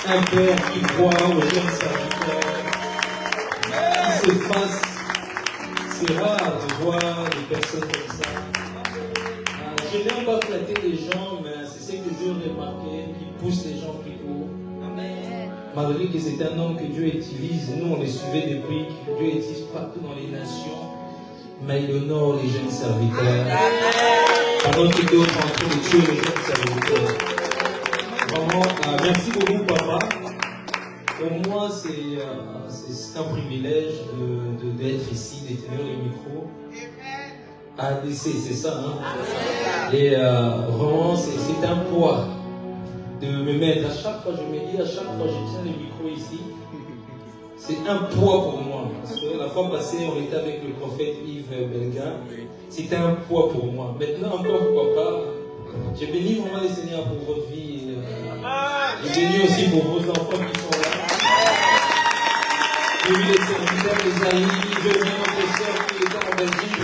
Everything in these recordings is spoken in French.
Un père qui croit aux jeunes serviteurs, qui s'efface. C'est rare de voir des personnes comme ça. Je n'aime pas flatter les gens, mais c'est ce que Dieu a remarqué, qui pousse les gens plus haut. Malgré que c'est un homme que Dieu utilise, nous on les suivait depuis, que Dieu utilise partout dans les nations, mais il honore les jeunes serviteurs. Pendant que Dieu est en train de tuer les jeunes serviteurs. Vraiment, merci beaucoup, papa. Pour moi, c'est un privilège d'être ici, de tenir le micro. ADC, c'est ça, hein? Et vraiment, c'est un poids de me mettre. À chaque fois, je me dis, à chaque fois, je tiens le micro ici. c'est un poids pour moi. Parce que la fois passée, on était avec le prophète Yves Belga. C'était un poids pour moi. Maintenant, encore pourquoi pas. J'ai béni vraiment les Seigneurs pour votre vie. J'ai béni aussi pour vos enfants qui sont là. J'ai vu les serviteurs, les amis. J'ai vu notre sœur qui était en Belgique.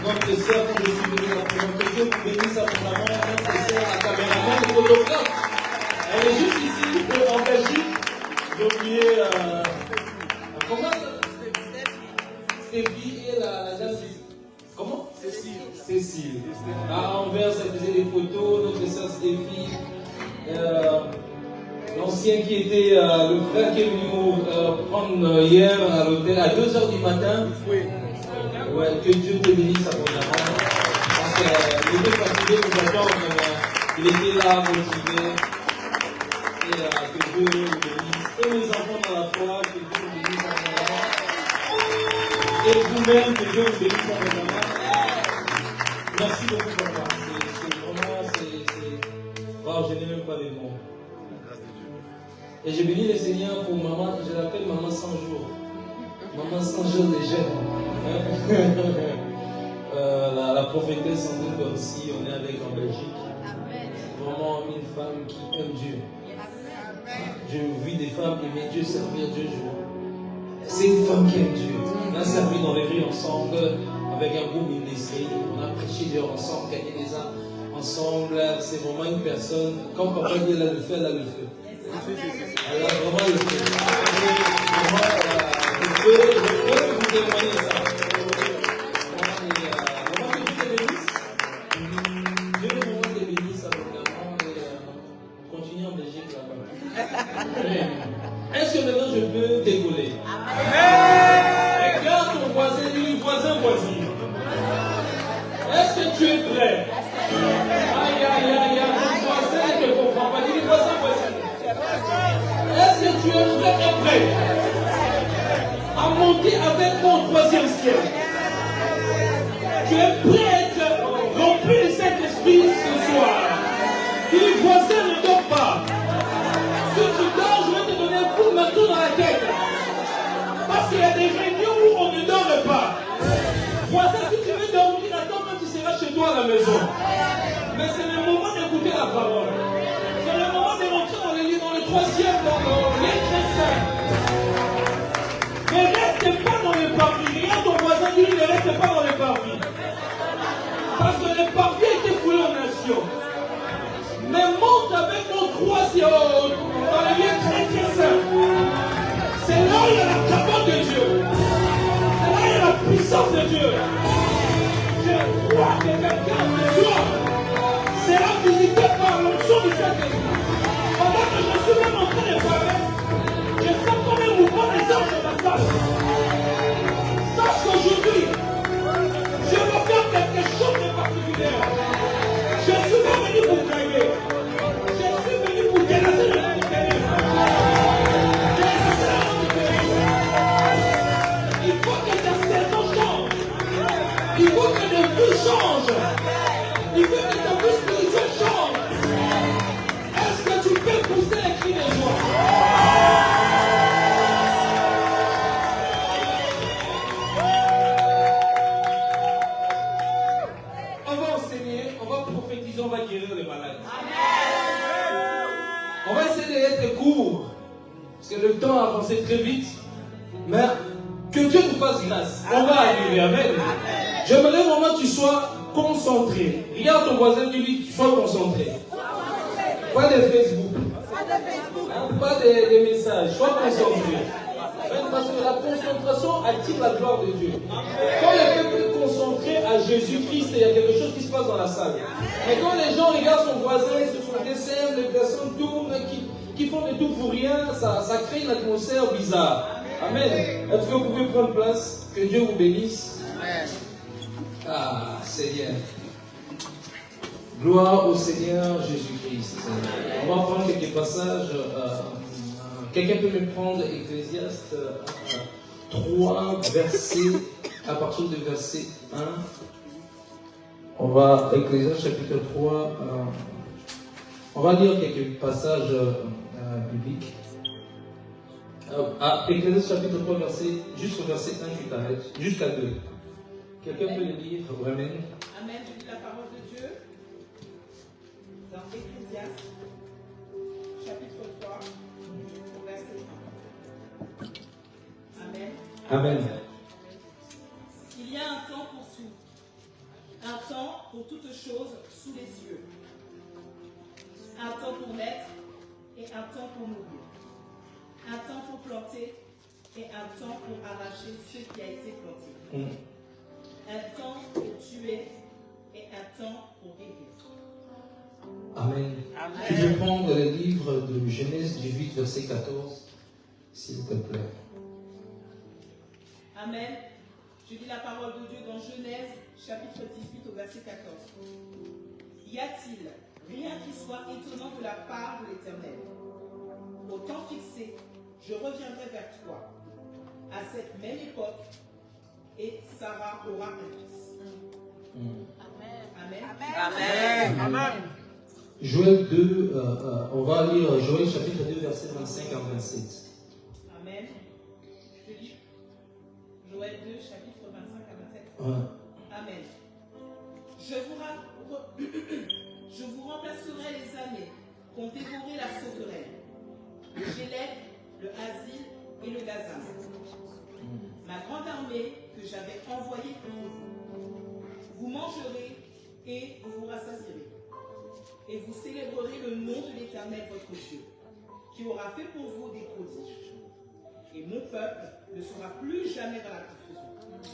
Notre sœur, quand je suis venu la première fois, que Dieu vous bénisse abondamment. Notre sœur, la caméraman, le photographe. Elle est juste ici, en Belgique. J'ai oublié. Comment ça? Stéphie et la dame. Comment? Cécile. À Anvers, elle faisait des photos. Notre sœur Stéphie. L'ancien qui était le frère qui est venu nous prendre hier à l'hôtel à 2h du matin. Ouais, que Dieu te bénisse abondamment. Parce qu'il était fatigué, nous attendons, il était là, motivé. Et que Dieu nous bénisse. Et mes enfants dans la foi, que Dieu nous bénisse abondamment. Et vous-même, que Dieu vous bénisse abondamment. Merci beaucoup, papa. C'est vraiment, wow, je n'ai même pas les mots. Et je bénis le Seigneur pour maman, je l'appelle maman 100 jours. Maman 100 jours déjà. La prophétesse Sandrine aussi, on est avec en Belgique. Vraiment une femme qui aime Dieu. J'ai vu des femmes aimer Dieu, servir Dieu. C'est une femme qui aime Dieu. On a servi dans les rues ensemble avec un groupe ministère. On a prêché Dieu ensemble, gagné des âmes ensemble. C'est vraiment une personne. Quand papa dit elle a le feu, elle a le feu. Elle a vraiment le feu. Je peux vous témoigner ça. Est-ce que maintenant je peux décoller? Regarde ton voisin, dis voisin. Est-ce que tu es prêt? Aïe, ton voisin ne te comprend pas. Dis voisin. Est-ce que tu es prêt à monter avec mon 3e ciel? Tu es prêt à être rempli de cet esprit ce soir? Dis voisin, ne dors pas. Si tu dors, je vais te donner un coup de marteau dans la tête. Parce qu'il y a des réunions où on ne dort pas. Voisin, si tu veux dormir, attends quand tu seras chez toi à la maison. Mais c'est le moment d'écouter la parole. C'est le moment de rentrer dans le lit, dans le 3e, dans les très saints. Ne reste pas dans le parvis. Regarde ton voisin, dis ne reste pas dans le parvis. Parce que le parvis a été foulé en nation. Mais monte avec mon 3e dans les lieux très très saints. C'est là où il y a la cabane de Dieu. C'est là où il y a la puissance de Dieu. Je crois que quelqu'un ce soir sera visité par l'onction du Saint-Esprit. Pendant que je suis même en train de parler, je sens comme un mouvement des anges dans la salle. Sache qu'aujourd'hui, je vais faire quelque chose de particulier. Je suis pas venu pour gagner. Je suis venu pour délasser le mécanisme. Il faut que ta saison change. Il faut que ta vie change. Il faut que ta vie spirituelle change. Est-ce que tu peux pousser les cris de joie? On va enseigner, on va prophétiser, on va guérir les malades. On va essayer d'être court, parce que le temps a avancé très vite. Mais que Dieu nous fasse grâce. On va arriver. Amen. J'aimerais vraiment que tu sois concentré. Regarde ton voisin, dis-lui, tu sois concentré. Pas de Facebook. Pas de messages. Sois concentré. Parce que la concentration attire la gloire de Dieu. Quand il y a quelqu'un concentré à Jésus-Christ, il y a quelque chose qui se passe dans la salle. Mais quand les gens regardent son voisin, se font des scènes, les personnes tournent, qui font de tout pour rien, ça crée une atmosphère bizarre. Amen. Est-ce que vous pouvez prendre place? Que Dieu vous bénisse. Ah, Seigneur. Gloire au Seigneur Jésus-Christ. On va prendre quelques passages. Quelqu'un peut me prendre Ecclésiaste 3, verset, à partir du verset 1. On va, Ecclésiaste chapitre 3, on va lire quelques passages bibliques. Ecclésiaste chapitre 3, jusqu'au verset 1, tu t'arrêtes, jusqu'à 2. Quelqu'un peut le lire? Amen. Amen, je lis la parole de Dieu dans Ecclésiaste chapitre 3, au verset 1. Amen. Amen. Il y a un temps pour tout, un temps pour toutes choses sous les cieux, un temps pour naître et un temps pour mourir, un temps pour planter et un temps pour arracher ce qui a été planté, un temps pour tuer et un temps pour guérir. Amen. Amen. Tu veux prendre le livre de Genèse 18, verset 14, s'il te plaît. Amen. Je lis la parole de Dieu dans Genèse, chapitre 18, au verset 14. Y a-t-il rien qui soit étonnant de la part de l'Éternel? Au temps fixé, je reviendrai vers toi, à cette même époque, et Sarah aura un fils. Amen. Amen. Amen. Amen. Joël 2, on va lire Joël chapitre 2, verset 25 à 27. Amen. Je lis Joël 2, chapitre 25 à 27. Ouais. Amen. Je vous remplacerai les années qu'ont dévoré la sauterelle, le gélède, le asile et le gazan. Ma grande armée que j'avais envoyée pour vous. Vous mangerez et vous vous rassasierez. Et vous célébrerez le nom de l'Éternel votre Dieu, qui aura fait pour vous des prodiges. Et mon peuple ne sera plus jamais dans la confusion.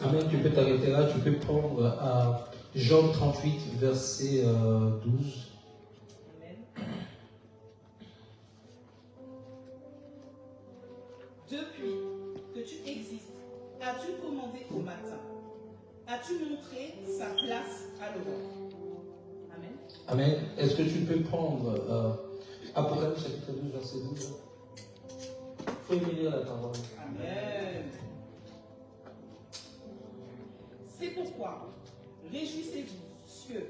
Amen, tu peux t'arrêter là, tu peux prendre à Job 38, verset 12. Amen. Depuis que tu existes, as-tu commandé au matin? As-tu montré sa place à l'aurore? Amen. Amen. Est-ce que tu peux prendre Apocalypse chapitre 12, verset 12? Il faut aimer lire la parole. Amen. C'est pourquoi, réjouissez-vous, cieux,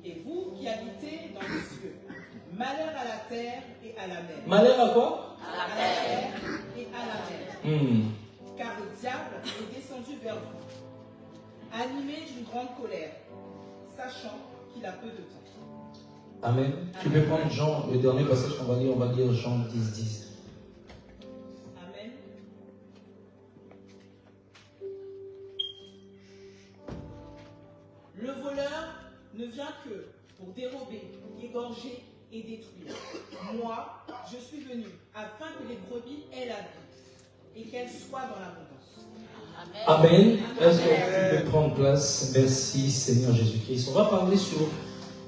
et vous qui habitez dans les cieux. Malheur à la terre et à la mer. Malheur à quoi? À la terre et à la mer. Car le diable est descendu vers vous, animé d'une grande colère, sachant qu'il a peu de temps. Amen. Tu peux prendre Jean, le dernier passage qu'on va lire Jean 10, 10. Amen. Le voleur ne vient que pour dérober, égorger et détruire. Moi, je suis venu afin que les brebis aient la vie et qu'elles soient dans l'abondance. Amen. Est-ce que tu peux prendre place? Merci Seigneur Jésus-Christ. On va parler sur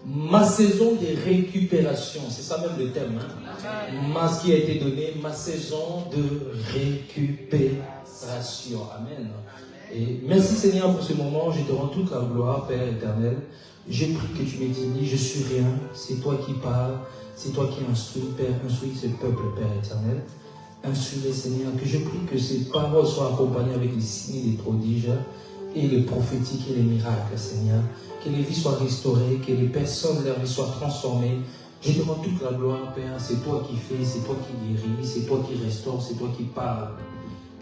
ma saison de récupération. C'est ça même le thème. Ce qui a été donné, ma saison de récupération. Amen. Et merci Seigneur pour ce moment. Je te rends toute la gloire, Père éternel. J'ai pris que tu m'étais je suis rien. C'est toi qui parles. C'est toi qui instruis, Père. Instruis ce peuple, Père éternel. Instruis, Seigneur, que je prie que ces paroles soient accompagnées avec les signes et les prodiges et les prophétiques et les miracles, Seigneur. Que les vies soient restaurées, que les personnes, leur vie soient transformées. Je te rends toute la gloire, Père. C'est toi qui fais, c'est toi qui guéris, c'est toi qui restaure, c'est toi qui parles.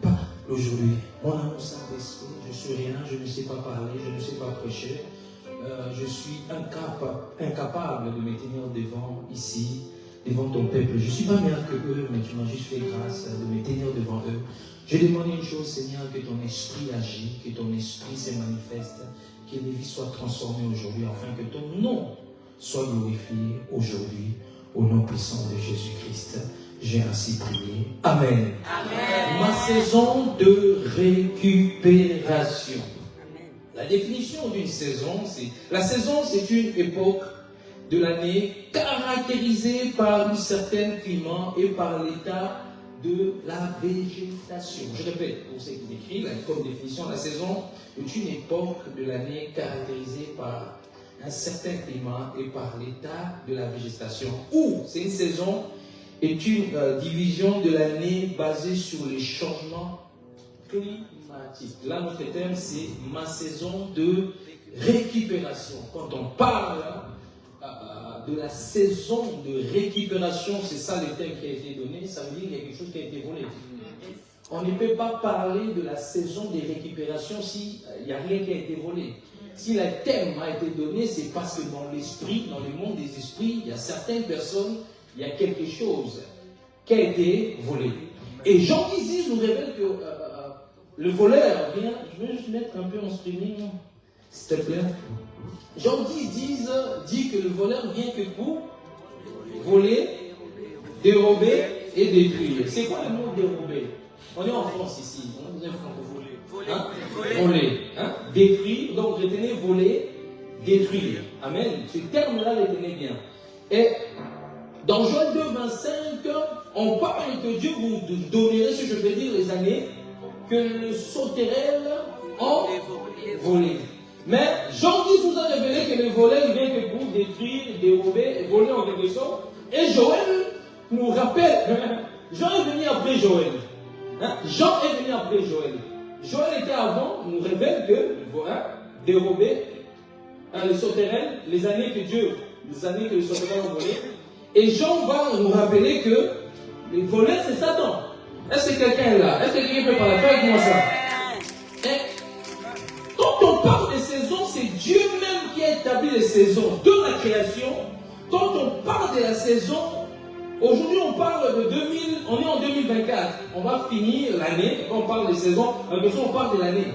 Parle aujourd'hui. Mon amour Saint-Esprit, je suis rien, je ne sais pas parler, je ne sais pas prêcher. Je suis incapable de me tenir devant ton peuple. Je ne suis pas meilleur que eux, mais tu m'as juste fait grâce de me tenir devant eux. Je demande une chose, Seigneur, que ton esprit agit, que ton esprit se manifeste, que les vies soient transformées aujourd'hui, afin que ton nom soit glorifié aujourd'hui, au nom puissant de Jésus-Christ. J'ai ainsi prié. Amen. Amen. Ma saison de récupération. La définition d'une saison, la saison, c'est une époque de l'année caractérisée par un certain climat et par l'état de la végétation. Je répète, pour ceux qui décrivent, comme définition, la saison est une époque de l'année caractérisée par un certain climat et par l'état de la végétation. Ou c'est une saison est une division de l'année basée sur les changements climatiques. Là, notre thème, c'est ma saison de récupération. Quand on parle de la saison de récupération, c'est ça le thème qui a été donné, ça veut dire qu'il y a quelque chose qui a été volé. On ne peut pas parler de la saison de récupération s'il n'y a rien qui a été volé. Si le thème a été donné, c'est parce que dans l'esprit, dans le monde des esprits, il y a certaines personnes, il y a quelque chose qui a été volé. Et Jean 10 nous révèle que le voleur vient, je vais juste mettre un peu en streaming, s'il te plaît. Jean 10 dit que le voleur vient que pour voler, dérober et détruire. C'est quoi le mot dérober? On est en France ici, on est francophone. Voler. Hein? Détruire, donc retenez voler, détruire. Amen. Ce terme-là, retenez bien. Et dans Joël 2, 25, on parle que Dieu vous donnerait, si je peux dire, les années que le sauterelle ont volé. Mais Jean 10 nous a révélé que le voleur vient que pour détruire, dérober et voler en quelque sorte. Et Joël nous rappelle, Jean est venu après Joël. Hein? Jean est venu après Joël. Joël était avant, nous révèle que dérober le sauterelle, les années que le sauterelle ont volé. Et Jean va nous rappeler que le voleur c'est Satan. Est-ce que quelqu'un est là? Est-ce que quelqu'un peut parler avec moi ça? Et quand on parle des saisons, c'est Dieu même qui a établi les saisons de la création. Quand on parle de la saison, aujourd'hui on parle de 2000, on est en 2024. On va finir l'année. Quand on parle des saisons, en question on parle de l'année.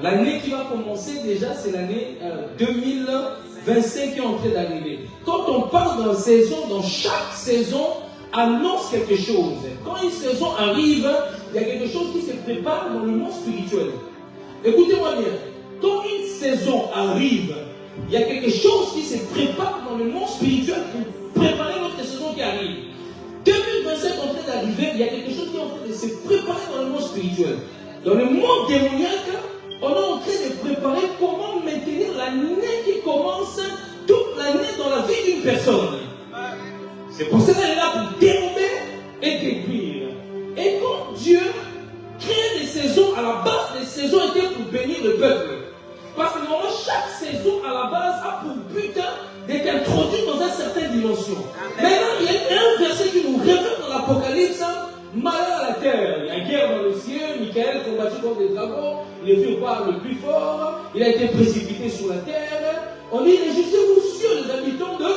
L'année qui va commencer déjà, c'est l'année 2025 qui est en train d'arriver. Quand on parle d'une saison, dans chaque saison, annonce quelque chose. Quand une saison arrive, il y a quelque chose qui se prépare dans le monde spirituel. Écoutez-moi bien. Quand une saison arrive, il y a quelque chose qui se prépare dans le monde spirituel pour préparer notre saison qui arrive. 2025 est en train d'arriver, il y a quelque chose qui est en train de se préparer dans le monde spirituel. Dans le monde démoniaque, on est en train de préparer comment maintenir l'année qui commence toute l'année dans la vie d'une personne. C'est pour ça qu'elle est là pour dérober et détruire. Et quand Dieu crée des saisons, à la base, les saisons étaient pour bénir le peuple. Parce que normalement, chaque saison, à la base, a pour but d'être introduit dans une certaine dimension. Maintenant, il y a un verset qui nous révèle dans l'Apocalypse, malheur à la terre. Il y a guerre dans le ciel, Michael combattu contre des dragons, les vieux parlent le plus fort, il a été précipité sur la terre. On dit, réjouissez-vous cieux, les habitants de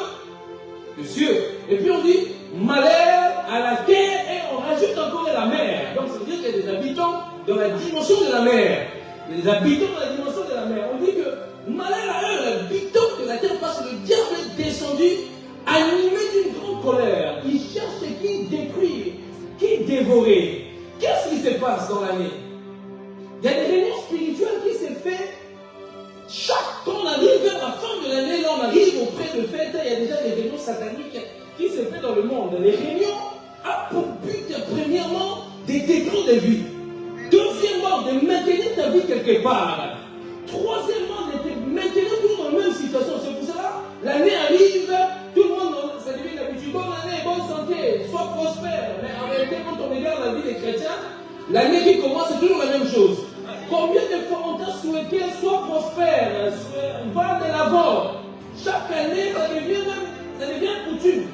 cieux. Et puis on dit, malheur à la terre, et on rajoute encore la mer. Donc ça veut dire qu'il y a des habitants dans la dimension de la mer. Les habitants de la dimension de la mer. On dit que malheur à eux, les habitants de la terre, parce que le diable est descendu, animé d'une grande colère. Il cherche qui détruire, qui dévorer. Qu'est-ce qui se passe dans l'année? Il y a des réunions spirituelles qui se font quand on arrive vers la fin de l'année, là on arrive auprès de fêtes, il y a déjà des réunions sataniques qui se font dans le monde. Les réunions ont pour but, premièrement, de détruire des vies. Deuxièmement, de maintenir ta vie quelque part. Troisièmement, de te maintenir toujours dans la même situation. C'est pour cela, l'année arrive, tout le monde, ça devient l'habitude. Bonne année, bonne santé, sois prospère. Mais en réalité, quand on regarde la vie des chrétiens, l'année qui commence, c'est toujours la même chose. Combien de fois on t'a souhaité sois prospère, va de l'avant. Chaque année, ça devient coutume.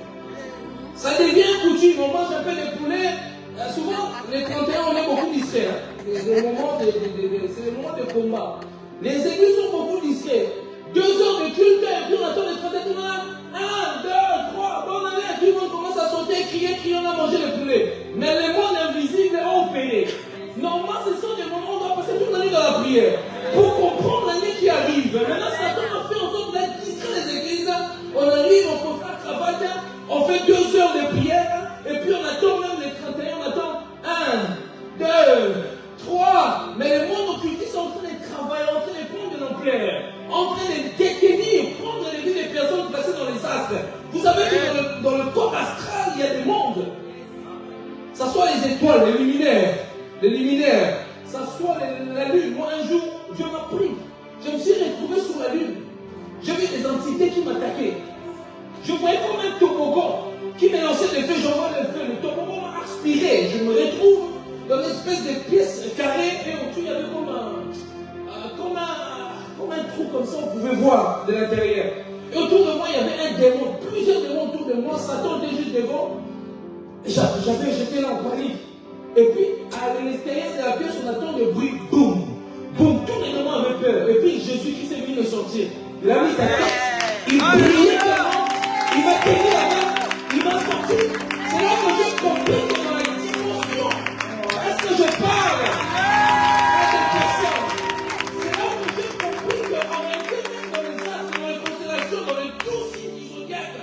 Ça devient coutume. On mange un peu de poulet. Souvent, les 31, on est beaucoup discrets. C'est des moments de combat. Les églises sont beaucoup discrets. 2 heures de culte, et puis on attend les 31, tout le monde. 1, 2, 3, bonne année. Tout le monde commence à sauter, crier, on a mangé le poulet. Mais les mondes invisibles ont opéré. Normalement, ce sont des moments où on doit passer toute l'année dans la prière pour comprendre l'année qui arrive. Maintenant, Satan a fait en sorte d'être discret les églises. On arrive, on peut faire travail, on fait 2 heures de prière, et puis on attend même les 31, on attend 1, 2, 3. Mais le monde occultiste est en train de travailler, en train de prendre de l'ampleur, en train de détenir, prendre les vies des personnes placées dans les astres. Vous savez que dans le corps astral, il y a des mondes. Ça soit les étoiles, les luminaires, ça soit la lune. Moi, un jour, Dieu m'a pris. Je me suis retrouvé sur la lune. J'ai vu des entités qui m'attaquaient. Je voyais comme un toboggan qui me lançait des feux. J'envoie le feu. Le toboggan m'a aspiré. Je me retrouve dans une espèce de pièce carrée et autour, il y avait comme un trou comme ça, on pouvait voir de l'intérieur. Et autour de moi, il y avait un démon, plusieurs de moi, Satan était juste devant. J'étais là en panique. Et puis, à l'extérieur de la pièce, on attend le bruit, boum, boum, tous les moments avaient peur. Et puis, Jésus-Christ est venu me sortir. Il a mis sa tête, il brillait tellement, il m'a tenu la main, il m'a sorti. C'est là que j'ai compris que dans la dimension, est-ce que je parle à cette personne? C'est là que j'ai compris qu'en réalité, même dans les astres, dans les constellations, dans les tours du zodiaque,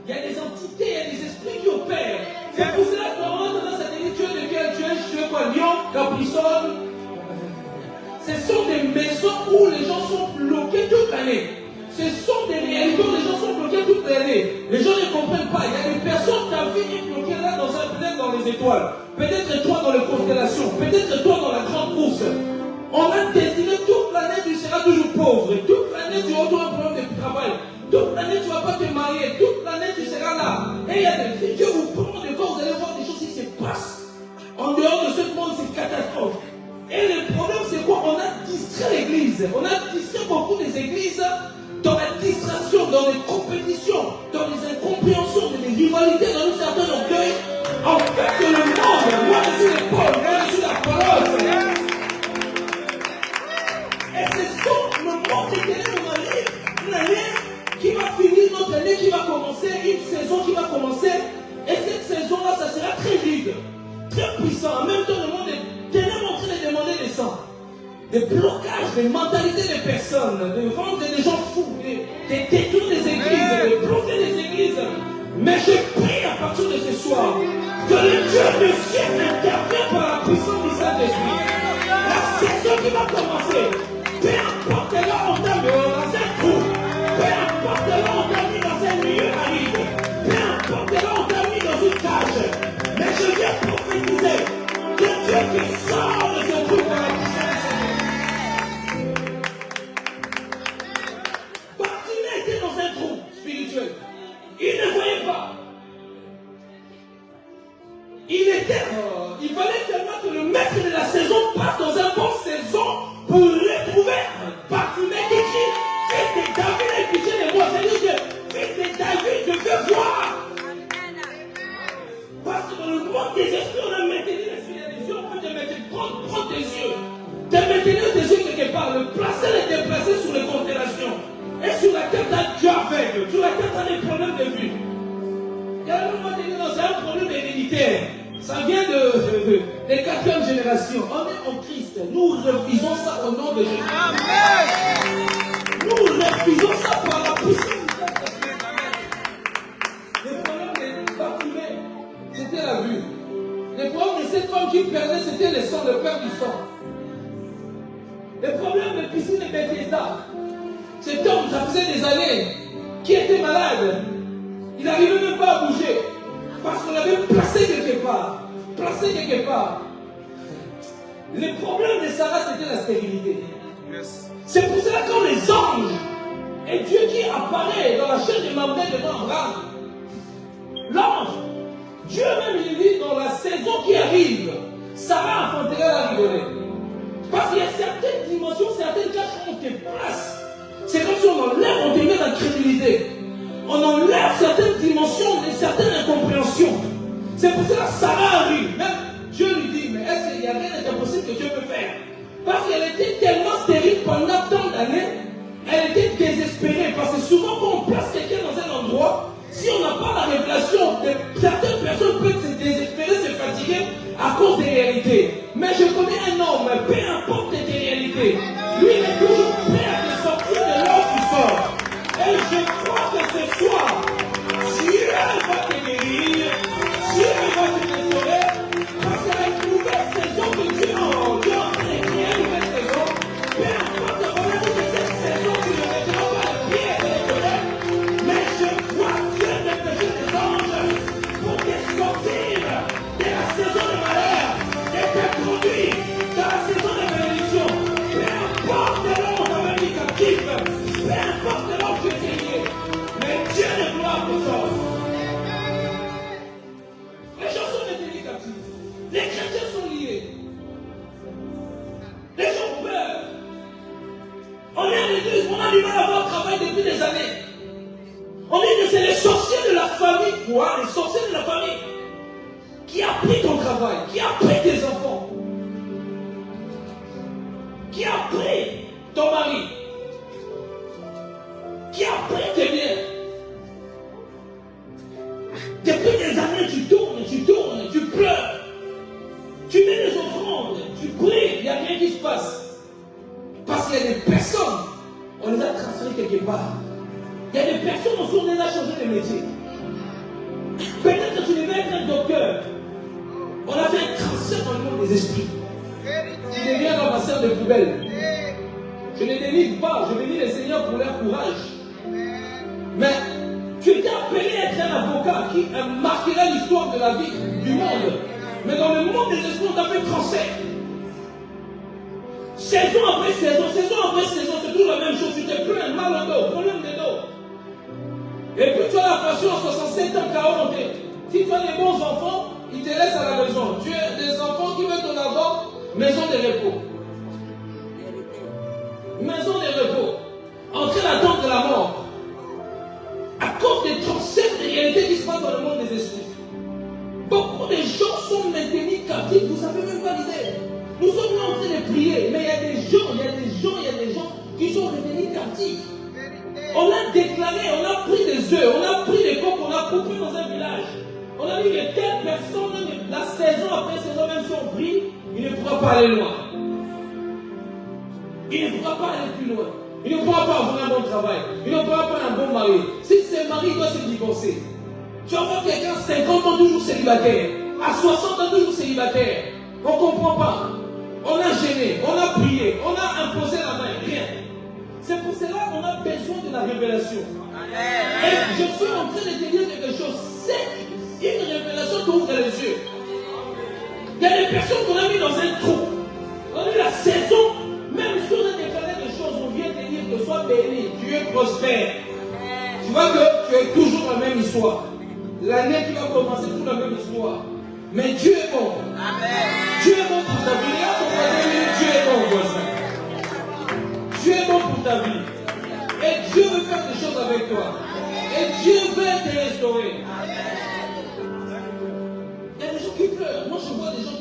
il y a des entités, il y a des esprits qui opèrent. C'est pour cela qu'on rentre dans cette étude de quel tu es quoi, Lyon, Capricorne. Ce sont des maisons où les gens sont bloqués toute l'année. Ce sont des réalités où les gens sont bloqués toute l'année. Les gens ne comprennent pas. Il y a des personnes, ta vie est bloquée là, peut-être dans les étoiles. Peut-être toi dans les constellations. Peut-être toi dans la grande course. On a destiné toute l'année, tu seras toujours pauvre. Toute l'année, tu auras un problème de travail. Toute l'année, tu ne vas pas te marier. Toute l'année, tu seras là. Et il y a des Dieu vous prend de corps, vous allez voir des choses qui se passent. En dehors de ce monde, c'est catastrophe. Et le problème, c'est quoi? On a distrait l'église. On a distrait beaucoup des églises dans la distraction, dans les compétitions, dans les incompréhensions, dans les rivalités, dans un certain orgueil. En fait, que le monde, moi je suis l'épaule, moi je suis la parole. Et c'est ça, le monde est derrière une année qui va finir, notre année qui va commencer, une saison qui va commencer. Et cette saison-là, ça sera très vide, très puissant. En même temps, le monde est tellement en train de demander des sangs, des blocages, des mentalités des personnes, de vendre des gens fous, des détours des églises, de bloquer des églises. Mais je prie à partir de ce soir que le Dieu du ciel intervienne par la puissance du Saint-Esprit. La saison qui va commencer, peu importe là on t'a mis dans un trou, peu importe là on t'a mis dans un milieu aride, peu importe là on t'a mis dans une cage, mais je viens prophétiser que Dieu qui sort de ce trou par la puissance du Saint-Esprit. Bartimée était dans un trou spirituel. Il ne voyait pas. Il fallait seulement que le maître de la saison passe dans un bon saison pour retrouver Bartimée qui dit fils de David, et pitié de moi. C'est-à-dire que fils de David, je veux voir. Parce que dans le monde des esprits, on a maintenu l'esprit des yeux. On peut te mettre, prendre tes yeux. Te maintenir tes yeux quelque part, le placer, le déplacer sur les constellations. Et sur la tête d'un Dieu aveugle, sur la tête d'un des problèmes de vue. Il y a un moment donné, c'est un problème héréditaire. Ça vient de 4e génération. On est en Christ. Nous refusons ça au nom de Jésus. Amen. Nous refusons ça par la puissance du Saint-Esprit. Le problème de Bartimée, c'était la vue. Le problème de cette femme qui perdait, c'était le sang, le père du sang. Le problème de piscine de Bethesda, cet homme, ça faisait des années, qui était malade. Il n'arrivait même pas à bouger. Parce qu'on l'avait placé quelque part. Le problème de Sarah, c'était la stérilité. Yes. C'est pour cela que quand les anges et Dieu qui apparaît dans la chair de Mamré devant Abraham, l'ange, Dieu même il dit dans la saison qui arrive, Sarah enfantera la rigolée. Parce qu'il y a certaines dimensions, certaines tâches qu'on te place. C'est comme si on enlève, on te met dans la crédulité. On enlève certaines dimensions, certaines incompréhensions. C'est pour cela que Sarah arrive. Même Dieu lui dit, mais est-ce qu'il y a rien d'impossible que Dieu peut faire? Parce qu'elle était tellement stérile pendant tant d'années, elle était désespérée. Parce que souvent quand on place quelqu'un dans un endroit, si on n'a pas la révélation, certaines personnes peuvent se désespérer, se fatiguer à cause des réalités. Mais je connais un homme, peu importe tes réalités, lui il est toujours prêt à te sortir de là où tu sors. Et je crois que ce soir, Dieu va te guérir, Dieu va te restaurer, parce qu'il y a une nouvelle saison que Dieu a en train de créer une nouvelle saison. Peu importe le problème de cette saison, tu ne mettras pas le pied et les collègues, mais je vois Dieu dépêcher des anges pour te sortir de la saison de malheur et te conduire dans la saison de bénédiction. Peu importe là où on t'avait mis captif, peu importe là où tu étais lié, mais Dieu de gloire vous sort. Les gens sont détenus captifs. Les chrétiens sont liés. Les gens ont peur. On est à l'église, on a du mal à avoir un travail depuis des années. On dit que c'est les sorciers de la famille quoi? Les sorciers de la famille. Qui a pris ton travail? Qui a pris tes enfants? Qui a pris ton mari? Qui a pris tes biens? Depuis des années, tu tournes, tu pleures. Tu mets des offrandes, tu pries, il n'y a rien qui se passe. Parce qu'il y a des personnes, on les a transférées quelque part. Il y a des personnes, on les a changé de métier. Peut-être que tu devais être un docteur. On a fait un transfert dans le monde des esprits. Tu deviens ramasseur de poubelles. Je ne délivre pas, je bénis les seigneurs pour leur courage. Mais tu étais appelé à être un avocat qui marquera l'histoire de la vie du monde. Mais dans le monde des esprits, on t'a fait transfert. Saison après saison, c'est toujours la même chose. Tu te plains, mal au dos, problème de dos. Et puis tu as la passion à 67 ans, 40 ans. Si tu as des bons enfants, ils te laissent à la maison. Tu as des enfants qui veulent ton argent, maison de repos. Maison de repos. En train d'attendre de la mort. À cause des transferts de réalité qui se passent dans le monde des esprits. Beaucoup de gens sont maintenus captifs, vous ne savez même pas l'idée. Nous sommes là en train de prier, mais il y a des gens qui sont revenus captifs. On a déclaré, on a pris des œufs, on a pris des coques, on a coupé dans un village. On a dit que telle personne, la saison après saison, même si on prie, il ne pourra pas aller loin. Il ne pourra pas aller plus loin. Il ne pourra pas avoir un bon travail. Il ne pourra pas avoir un bon mari. Si c'est mari, il doit se divorcer. Tu vas voir quelqu'un 50 ans toujours célibataire. À 60 ans toujours célibataire. On ne comprend pas. On a gêné, on a prié, on a imposé la main. Rien. C'est pour cela qu'on a besoin de la révélation. Et je suis en train de te dire quelque chose. C'est une révélation qui ouvre les yeux. Il y a des personnes qu'on a mis dans un trou. On a eu la saison. Même si on a déclaré des choses, on vient te dire que sois béni, Dieu prospère. Tu vois que tu es toujours la même histoire. L'année qui va commencer, toujours la même histoire. Mais Dieu est bon. Amen. Dieu est bon pour ta vie. Regarde ton voisin, Dieu est bon, voisin. Dieu est bon pour ta vie. Et Dieu veut faire des choses avec toi. Et Dieu veut te restaurer. Il y a des gens qui pleurent. Moi, je vois des gens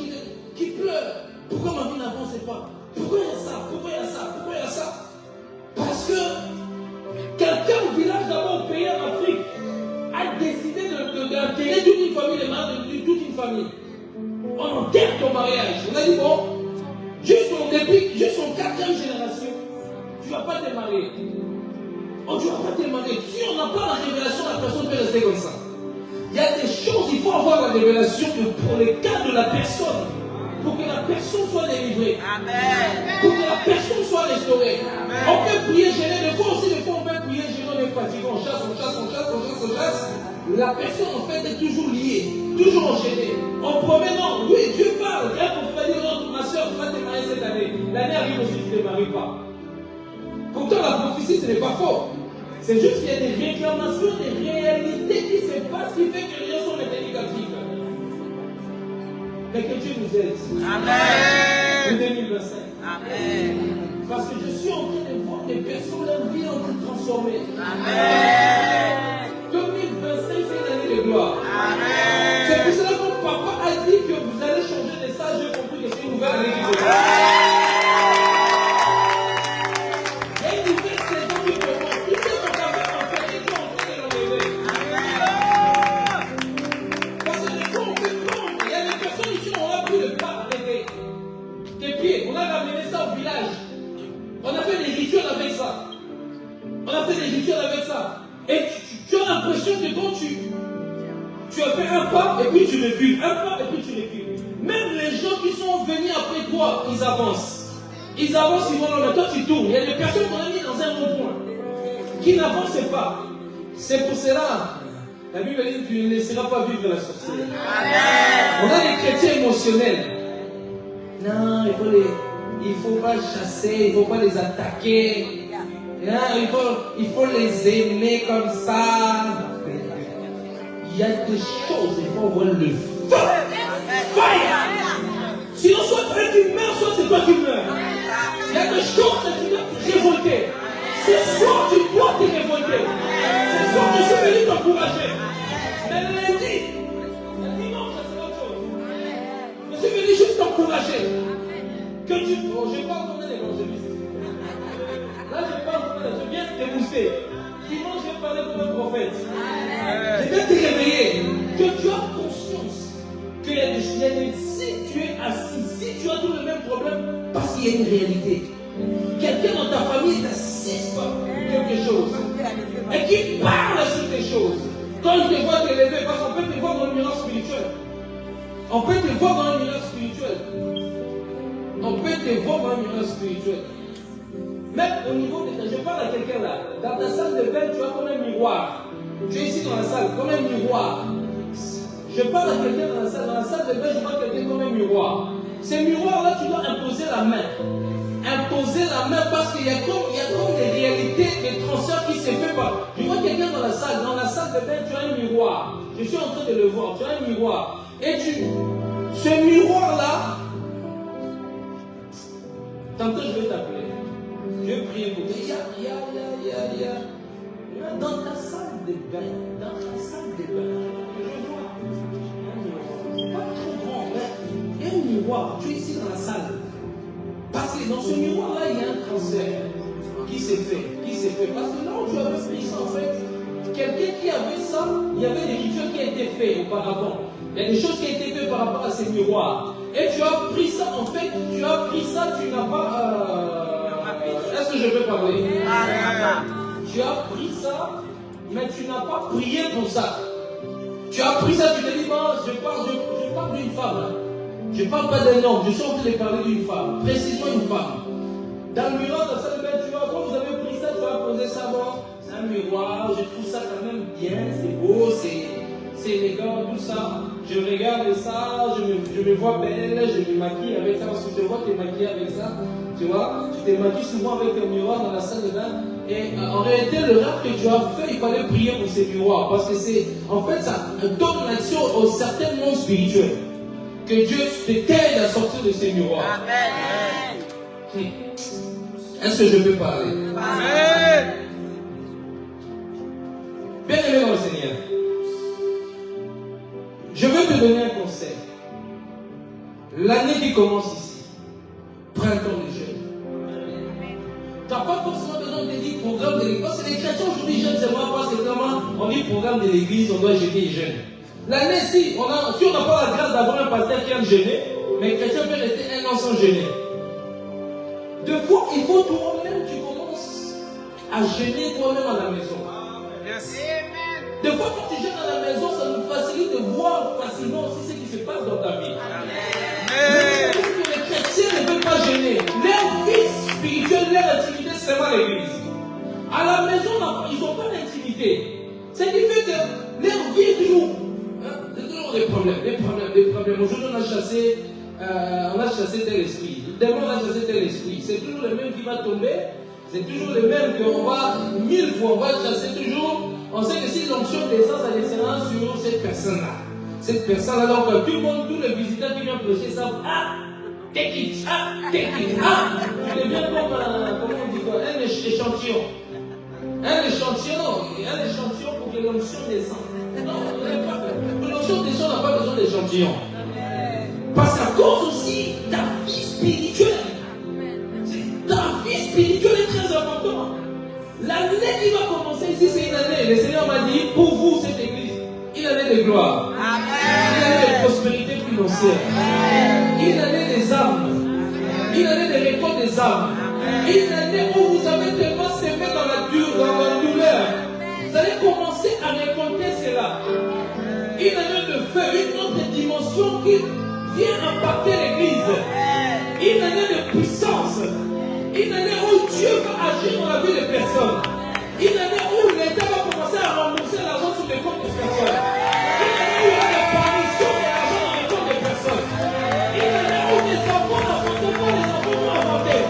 qui pleurent. Pourquoi ma vie n'avance pas? Pourquoi il y a ça? Pourquoi il y a ça? Pourquoi il y a ça? Parce que quelqu'un au village d'abord au pays en Afrique a décidé d'enterrer toute une famille, les mariages de toute une famille. On enterre ton mariage. On a dit bon, juste en 4e génération, tu ne vas pas te marier. Oh, tu ne vas pas te marier. Si on n'a pas la révélation, la personne peut rester comme ça. Il y a des choses, il faut avoir la révélation pour le cas de la personne. Pour que la personne soit délivrée. Amen. Pour que la personne soit restaurée. Amen. On peut prier gêné. Des fois on peut prier gêné, on est fatigué, on chasse. La personne en fait est toujours liée, toujours enchaînée. En provenant, oui, Dieu parle. Rien qu'on peut dire, non, ma soeur, tu vas te marier cette année. L'année arrive aussi, tu ne te maries pas. Pourtant, la prophétie, ce n'est pas faux. C'est juste qu'il y a des réclamations, des réalités qui se passent qui fait que les gens sont négatifs. Mais que Dieu nous aide. Amen. En 2025. Amen. Parce que je suis en train de voir des personnes, leur vie en train de transformer. Amen. 2025, c'est une année de gloire. Amen. C'est pour cela que mon papa a dit que vous allez changer de ça. J'ai compris que c'est une nouvelle année de gloire. Il y a une nouvelle saison qui commence. Tout ce qu'on avait enfermé, qui est en train de l'enlever. Parce que des fois, on peut prendre. Il y a des personnes ici, on a pris le pas des pieds. On a ramené ça au village. On a fait des rituels avec ça. Et tu as l'impression que quand tu as fait un pas et puis tu recules. Un pas et puis tu recules. Même les gens qui sont venus après toi, ils avancent. Ils vont là. Toi, tu tournes. Il y a des personnes qu'on a mis dans un rond-point qui n'avancent pas. C'est pour cela. La Bible dit que tu ne laisseras pas vivre la sorcière. On a des chrétiens émotionnels. Non, il ne faut pas chasser, il ne faut pas les attaquer. Il faut les aimer comme ça. Il y a des choses, il faut avoir le feu. Fire! Sinon, soit toi qui meurs, soit c'est toi qui meurs. Il y a des choses que tu dois te révolter. Ce soir, tu dois te révolter. Ce soir, je suis venu t'encourager. Mais Que tu... Oh, je parle comme un évangéliste. Là, je parle comme un... Je viens te démousser. Sinon, je vais parler comme un prophète. Je viens te réveiller. Que tu as conscience qu'il y a des... Si tu es assis, si tu as tous les mêmes problèmes, parce qu'il y a une réalité. Quelqu'un dans ta famille t'assiste sur quelque chose et qui parle sur des choses. Quand il te voit t'élever, parce qu'on peut te voir dans le miroir spirituel. On peut te voir dans le miroir spirituel. On peut te voir dans le miroir spirituel. Même au niveau de... Je parle à quelqu'un là. Dans ta salle de bain, tu as comme un miroir. Tu es ici dans la salle, comme un miroir. Je parle à quelqu'un dans la salle. Dans la salle de bain, je vois quelqu'un comme un miroir. Ces miroirs-là, tu dois imposer la main. Imposer la main parce qu'il y a comme des réalités, des transferts qui se font par. Je vois quelqu'un dans la salle de bain, tu as un miroir. Je suis en train de le voir, tu as un miroir. Et ce miroir-là, tantôt je vais t'appeler. Je vais prier pour toi. Il y a. Dans ta salle de bain, je vois un miroir. Pas trop grand, mais il y a un miroir. Tu es ici dans la salle. Parce que dans ce miroir-là, il y a un transfert qui s'est fait. Parce que là où tu avais pris ça, en fait, quelqu'un qui avait ça, il y avait des rituels qui étaient faits auparavant. Il y a des choses qui étaient faites par rapport à ces miroirs. Et tu as pris ça, en fait, tu n'as pas... Est-ce que je peux parler? Tu as pris ça, mais tu n'as pas prié pour ça. Tu as pris ça, tu te dis, je parle d'une femme. Je ne parle pas d'un homme, je suis en train de parler d'une femme, précisément une femme. Dans le miroir, dans cette bête, tu vois, quand vous avez pris ça, tu vas poser ça, bon, c'est un miroir, je trouve ça quand même bien, c'est beau, c'est élégant, tout ça. Je regarde ça, je me vois belle, je me maquille avec ça, parce que je vois que tu es maquillée avec ça, tu vois. Tu te maquilles souvent avec un miroir dans la salle de bain. Et en réalité, le rap que tu as fait, il fallait prier pour ces miroirs, parce que c'est, en fait, ça donne l'action au certain monde spirituel. Que Dieu t'aide à sortir de ces miroirs. Amen. Est-ce que je peux parler? Amen. Bien aimé dans le Seigneur, je veux te donner un conseil. L'année qui commence ici, printemps de jeûne. Tu n'as pas forcément besoin de dire programme de l'église. Parce que les chrétiens aujourd'hui jeûnent, c'est moi, parce que comment on dit programme de l'église, on doit jeûner et jeûner. L'année, si on n'a pas la grâce d'avoir un pasteur qui aime jeûner, mais les chrétiens peuvent rester un an sans jeûner. Deux fois, il faut toi-même, tu commences à jeûner toi-même à la maison. Yes. Des fois, quand tu jeûnes à la maison, ça nous facilite de voir facilement aussi ce qui se passe dans ta vie. Mais les chrétiens ne veulent pas jeûner. Leur vie spirituelle, leur intimité, c'est vraiment l'église. À la maison, ils n'ont pas d'intimité. Ce qui fait que leur vie est toujours. C'est toujours des problèmes. Aujourd'hui, on a chassé tel esprit. Demain, on a chassé tel esprit. C'est toujours le même qui va tomber. C'est toujours le même qu'on va, 1000 fois, on va chasser toujours. On sait que si l'onction descend, ça descendra sur cette personne-là. Cette personne-là, donc tout le monde, tous les visiteurs qui viennent prêcher savent, take it, on devient comme, comment on dit quoi, un échantillon. Un échantillon pour que l'onction descende. Non, l'onction descend n'a pas besoin d'échantillon. Parce qu'à cause aussi ta vie spirituelle. Ta vie spirituelle est très importante. L'année qui va commencer ici, c'est une année. Le Seigneur m'a dit, pour vous, cette église, une année de gloire. Une année de prospérité financière. Une année des âmes. Une année de récolte des âmes. Une année où vous avez tellement semé dans la douleur. Vous allez commencer à récolter cela. Une année de feu, une autre dimension qui vient impacter l'église. Une année de puissance. Une année où Dieu va agir dans la vie des personnes. Une année où l'État va commencer à rembourser l'argent sur les comptes des personnes. Une année où il y a des permissions de l'argent dans les comptes des personnes. Une année où les enfants n'inventent pas, les enfants vont inventer.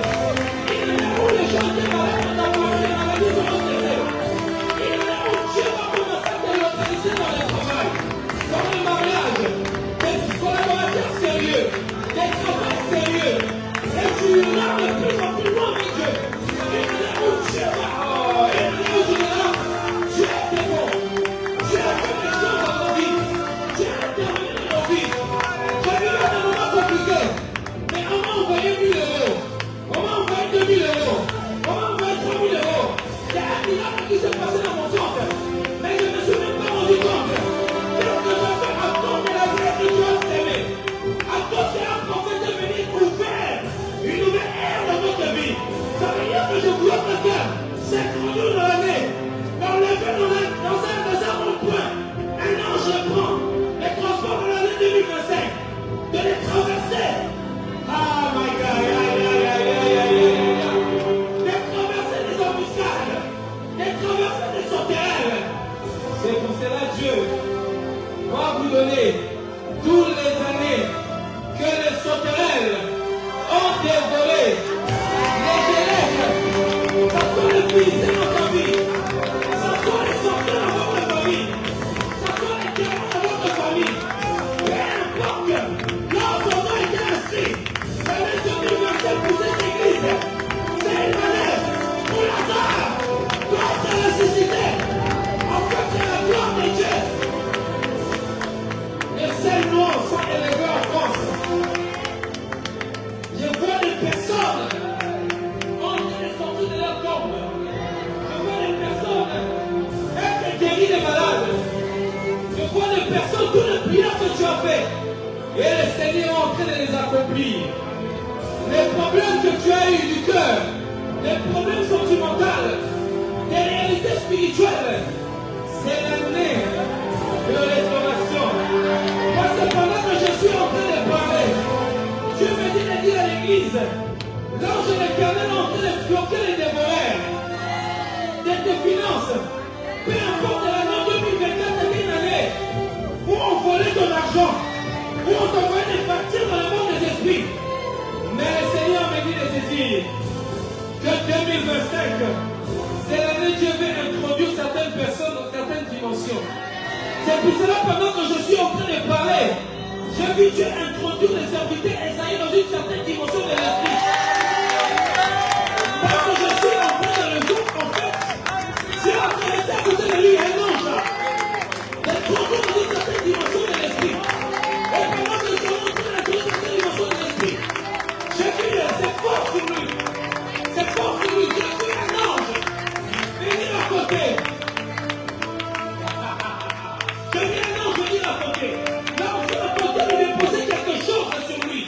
Une année où les gens étaient malades, on a parlé de la maladie de notre Seigneur. Une année où Dieu va commencer à te localiser dans le travail, dans le mariage, des collaborateurs sérieux, des travails sérieux. Et tu iras de plus en plus loin avec Dieu. Une année où Dieu va... C'est trop dur dans l'année. On le fait dans un rond-point. Un ange le prend, les transports dans l'année 2025. De les traverser. Ah my God. Les traverser des embuscades. Les traverser des sauterelles. C'est pour cela Dieu va vous donner toutes les années que les sauterelles ont dévoré. Les gélèques, ça soit les fils de notre vie, ça soit les sorciers dans votre famille, ça soit les démons dans votre famille. Peu importe, là où son nom est inscrit, l'année 2027 pour cette église, c'est une année où Lazare doit être ressuscité, afin que la gloire de Dieu. Les seuls noirs sont élevés en France. Je vois des personnes en train de sortir de leur tombe. Je vois des personnes être guéries des malades. Je vois des personnes, toutes les prières que tu as faites, et le Seigneur est en train de les accomplir. Les problèmes que tu as eu du cœur, les problèmes sentimentaux, les réalités spirituelles, c'est l'année de restauration. Parce que pendant que je suis en train de parler, Dieu me dit de dire à l'église, l'ange de l'Éternel est en train de bloquer les dévoreurs de tes finances. Peu importe l'année 2024 est une année où on volait ton argent, où on t'envoyait de partir dans le monde des esprits. Mais le Seigneur me dit de te dire que 2025, c'est l'année où Dieu veut introduire certaines personnes dans certaines dimensions. C'est pour cela, pendant que je suis en train de parler, j'ai vu Dieu introduire les serviteurs Esaïe dans une certaine dimension de l'esprit. Parce que je suis en train de le jour, en fait, j'ai en train de à côté de lui un ange, d'introduire dans une certaine dimension de l'esprit. Et pendant que je suis en train d'introduire dans cette dimension de l'esprit, j'ai vu c'est fort sur lui. C'est fort sur lui. J'ai vu un ange venir à côté. Je viens non, je dis à côté. Là, on à côté de lui poser quelque chose sur lui.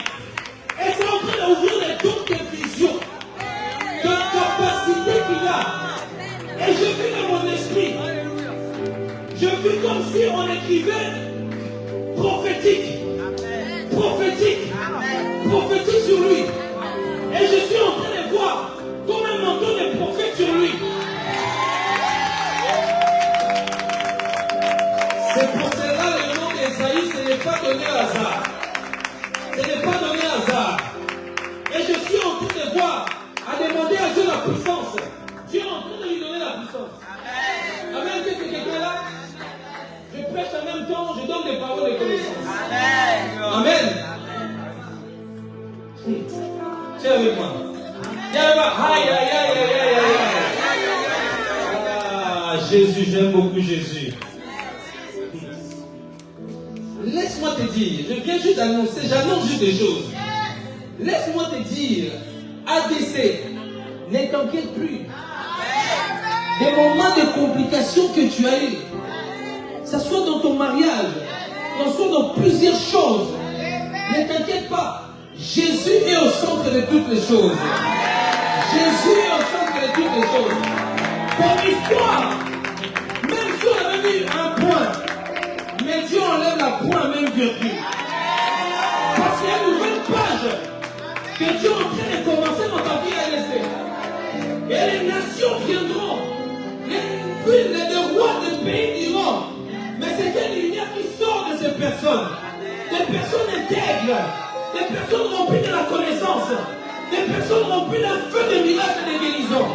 Et c'est en train d'ouvrir les dons de vision, de capacité qu'il a. Et je vis dans mon esprit. Je vis comme si on écrivait prophétique. Prophétique. Prophétique sur lui. Et je suis en train de voir comme un manteau de prophète sur lui. C'est pour cela le nom d'Esaïe, ce n'est pas donné au hasard. Ce n'est pas donné au hasard. Et je suis en train de voir, à demander à Dieu la puissance. Dieu est en train de lui donner la puissance. Amen. Qu'est-ce que quelqu'un là? Je prêche en même temps, je donne des paroles de connaissance. Amen. Tiens avec moi. Tiens avec moi. Aïe, aïe, aïe, aïe, aïe, aïe. Ah, Jésus, j'aime beaucoup Jésus. Laisse-moi te dire, je viens juste d'annoncer, j'annonce juste des choses. Laisse-moi te dire, ADC, ne t'inquiète plus. Des moments de complications que tu as eu, que ce soit dans ton mariage, que ce soit dans plusieurs choses, ne t'inquiète pas. Jésus est au centre de toutes les choses. Jésus est au centre de toutes les choses. Pour l'histoire, même si on avait mis un point, mais Dieu enlève la point, même virgule. Parce qu'il y a une nouvelle page que Dieu est en train de commencer dans ta vie à laisser. Et les nations viendront. Les rois des pays diront. Mais c'est quelle lumière qui sort de ces personnes. Des personnes intègres. Des personnes remplies de la connaissance. Des personnes remplies d'un feu de miracles et de guérison.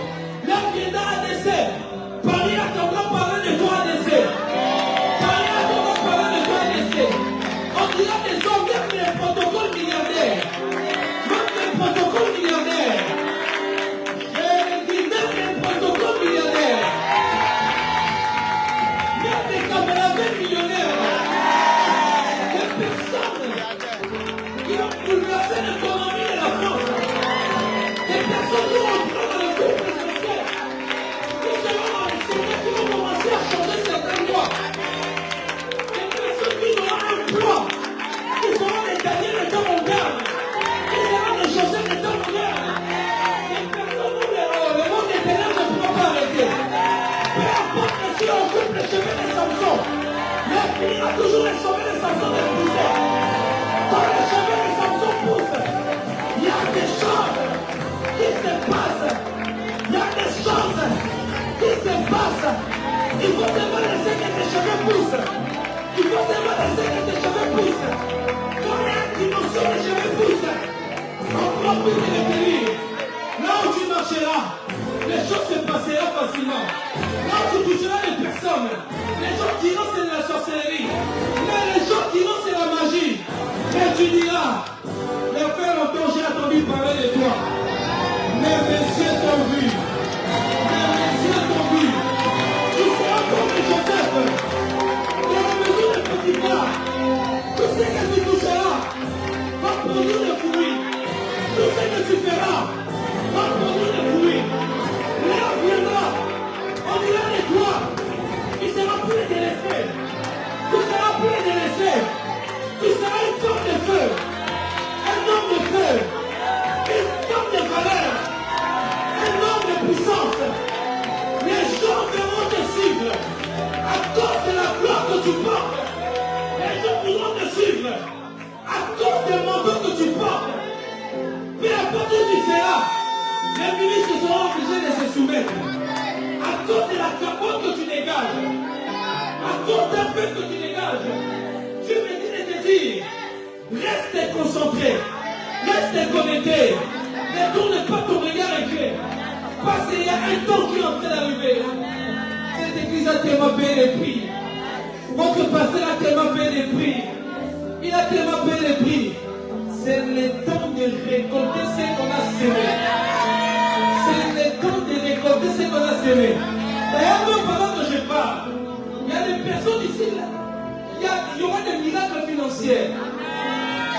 Là viendra ADC. Paris attendra parler de toi ADC. Paris attendra parler de toi ADC. On dira des hommes, même les protocoles milliardaires. Même les protocoles milliardaires. Je dis même les protocoles milliardaires. Même les caméramans millionnaires. Des personnes qui ont bouleversé l'économie de la France. Des personnes qui ont entré dans le groupe présidentiel. Qui seront dans les sommets, qui vont commencer à changer certaines lois. Des personnes qui auront un plan. Qui seront des Daniel de temps moderne. Qui seront des Joseph de temps moderne. Des personnes où le monde des ténèbres ne pourra pas Dieu puisse te bénir. Là où tu marcheras, les choses se passeront facilement. Là où tu toucheras les personnes, les gens diront c'est de la sorcellerie. Mais les gens diront c'est la magie. Mais tu diras, les frères longtemps j'ai entendu parler de toi. Mais mes yeux t'ont vu. Mais mes yeux t'ont vu. Tu seras comme Joseph. Dans la maison de Potiphar. Tout ce que tu toucheras va produire des fruits. Tout ce que tu feras va produire des fruits. L'heure viendra. On dira de toi. Tu seras plein de l'effet. Tu seras plein de l'effet. Tu seras une forme de feu. Un homme de feu. Une femme de valeur. Un homme de puissance. Les gens verront te suivre. À cause de la gloire que tu portes. Les gens pourront te suivre. À cause des manteaux que tu portes. Peu importe où tu seras. Les ministres seront obligés de se soumettre. À cause de la capote que tu dégages. À cause d'un peu que tu dégages. Dieu me dit de te dire. Reste concentré. Reste connecté. Ne tourne pas ton regard avec. Parce qu'il y a un temps qui est en train d'arriver. Cette église a tellement payé les prix. Votre pasteur a tellement payé les prix. Il a tellement payé les prix. C'est le temps de récolter ce qu'on a semé. C'est le temps de récolter ce qu'on a semé. D'ailleurs, même pendant que je parle, il y a des personnes ici, là. Il y aura des miracles financiers.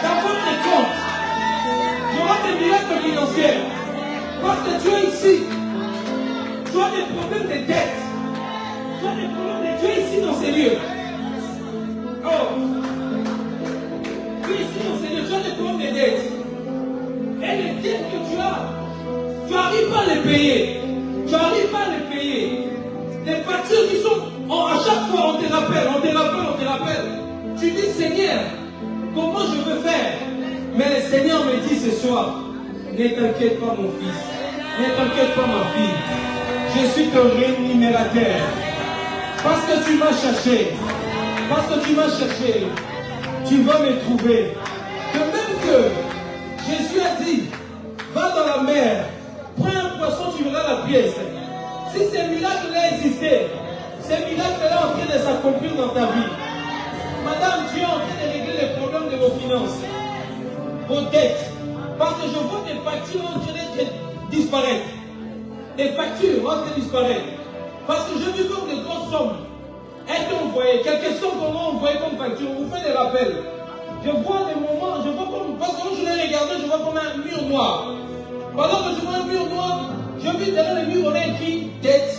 Dans votre compte, il y aura des miracles financiers. Parce que tu es ici. Tu as des problèmes de dette. Tu as des problèmes de Dieu ici dans ces lieux. Oh. Tu es ici dans ces lieux. Tu as des problèmes de dette. Et les dettes que tu n'arrives pas à les payer. Tu n'arrives pas à les payer. Les factures qui sont. À chaque fois, on te rappelle. Tu dis, Seigneur, comment je veux faire? Mais le Seigneur me dit ce soir, ne t'inquiète pas mon fils, ne t'inquiète pas ma fille, je suis ton rémunérateur. Parce que tu m'as cherché, tu vas me trouver. De même que Jésus a dit, va dans la mer, prends un poisson, tu verras la pièce. Si ces miracles-là existaient, ces miracles-là sont en train de s'accomplir dans ta vie. Madame, Dieu est en train de régler les problèmes de vos finances, vos dettes. Parce que je vois des factures en train de disparaître. Des factures en train de disparaître. Parce que je vis comme des grosses sommes. Être envoyées, quelques sommes qu'on m'a envoyées comme facture, on vous fait des rappels. Je vois des moments, je vois comme, parce que quand je l'ai regardé, je vois comme un mur noir. Pendant que je vois un mur noir, je vis derrière le mur, on a écrit dette,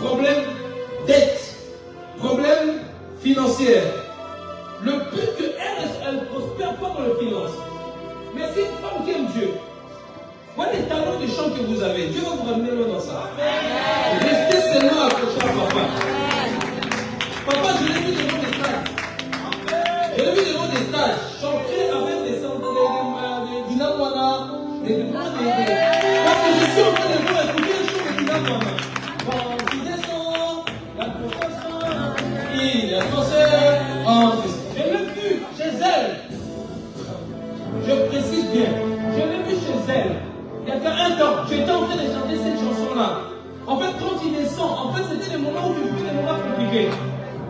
problème financier. Le but qu'elle prospère pas dans les finances. Mais c'est une femme qui aime Dieu. Voilà les talents de chant que vous avez. Dieu va vous ramener loin dans ça. Restez seulement accrochés à papa. Papa, je l'ai vu devant des stages. Je l'ai vu devant des stages. Chanter avec des Dinamwana, parce que je suis en train de voir écouter les choses de Dinamwana. Quand tu descends, la profession, il est français. Je l'ai vu chez elle. Je précise bien. Je l'ai vu chez elle. Il y a un temps, j'étais en train de chanter cette chanson-là. En fait, quand il descend, en fait, c'était des moments où je vivais des moments compliqués.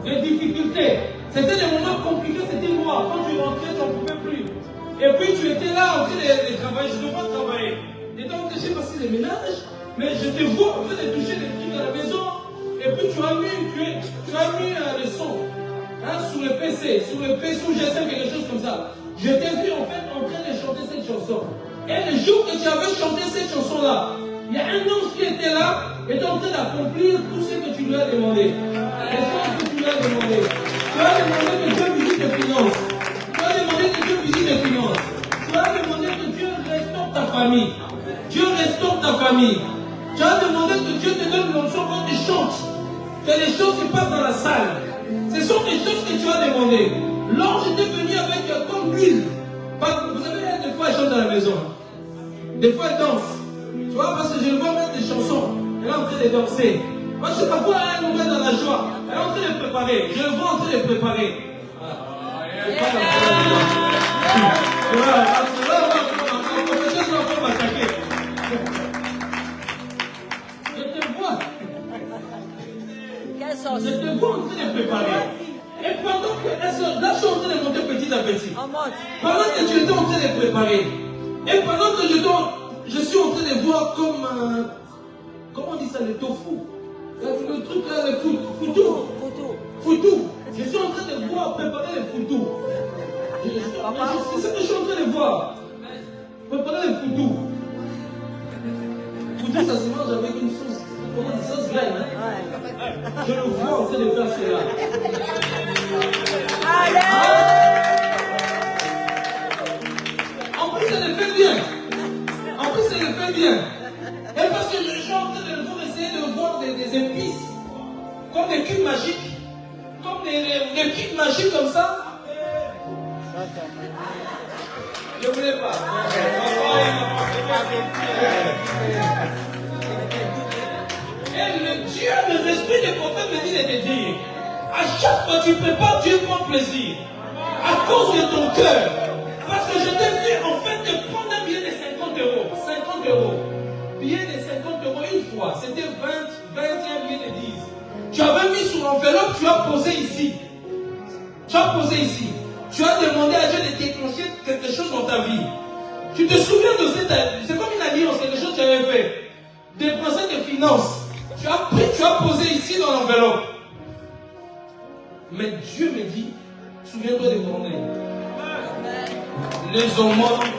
Des difficultés. C'était des moments compliqués, c'était moi. Quand tu rentrais, tu n'en pouvais plus. Et puis tu étais là en train de travailler, je ne dois pas travailler. Et donc, j'ai passé des ménages, mais je te vois en train de toucher des trucs à la maison. Et puis tu as mis le son sur le PC, ou GSM, quelque chose comme ça. Je t'ai vu en fait en train de chanter cette chanson. Et le jour que tu avais chanté cette chanson-là, il y a un ange qui était là, et était en train d'accomplir tout ce que tu lui as demandé. Les choses que tu lui as demandé. Tu as demandé que Dieu visite tes finances. Tu as demandé que Dieu visite tes finances. Tu as demandé que Dieu restaure ta famille. Dieu restaure ta famille. Tu as demandé que Dieu te donne l'onction quand tu chantes. Que les choses se passent dans la salle. Ce sont des choses que tu as demandées. L'ange était venu avec comme l'huile. Vous savez, des fois, elle chante dans la maison. Des fois, elle danse. Tu vois, parce que je le vois mettre des chansons. Elle est en train de danser. Moi, je sais pas quoi, elle est un moment dans la joie. Elle est en train de préparer. Je le vois en train de préparer. Pendant que tu étais en train de préparer, et pendant que je suis en train de voir comme, comment on dit ça, le tofu, le truc là, le foutou. Je suis en train de voir préparer le foutou. C'est ce que je suis en train de voir. Préparer le foutou. Foutou, ça se mange avec une sauce. Comment une sauce graine, hein? Je le vois en train de faire cela. En plus, elle le fait bien. Et parce que je suis en train de vous essayer de voir des épices, comme des cubes magiques, comme des cubes magiques comme ça. Je ne voulais pas. Et le Dieu, les esprits des prophètes me disent de te dire, à chaque fois que tu prépares, Dieu prend plaisir. À cause de ton cœur. Parce que je t'ai fait en fait te prendre un billet de 50 euros. 50 euros. Billet de 50 euros une fois. C'était 21 billets de 10. Tu avais mis sur l'enveloppe, tu as posé ici. Tu as demandé à Dieu de déclencher quelque chose dans ta vie. Tu te souviens de cette... C'est comme une alliance, quelque chose que tu avais fait. Dépenser tes finances. Tu as pris, tu as posé ici dans l'enveloppe. Mais Dieu me dit, souviens-toi de ton nez. Les aumônes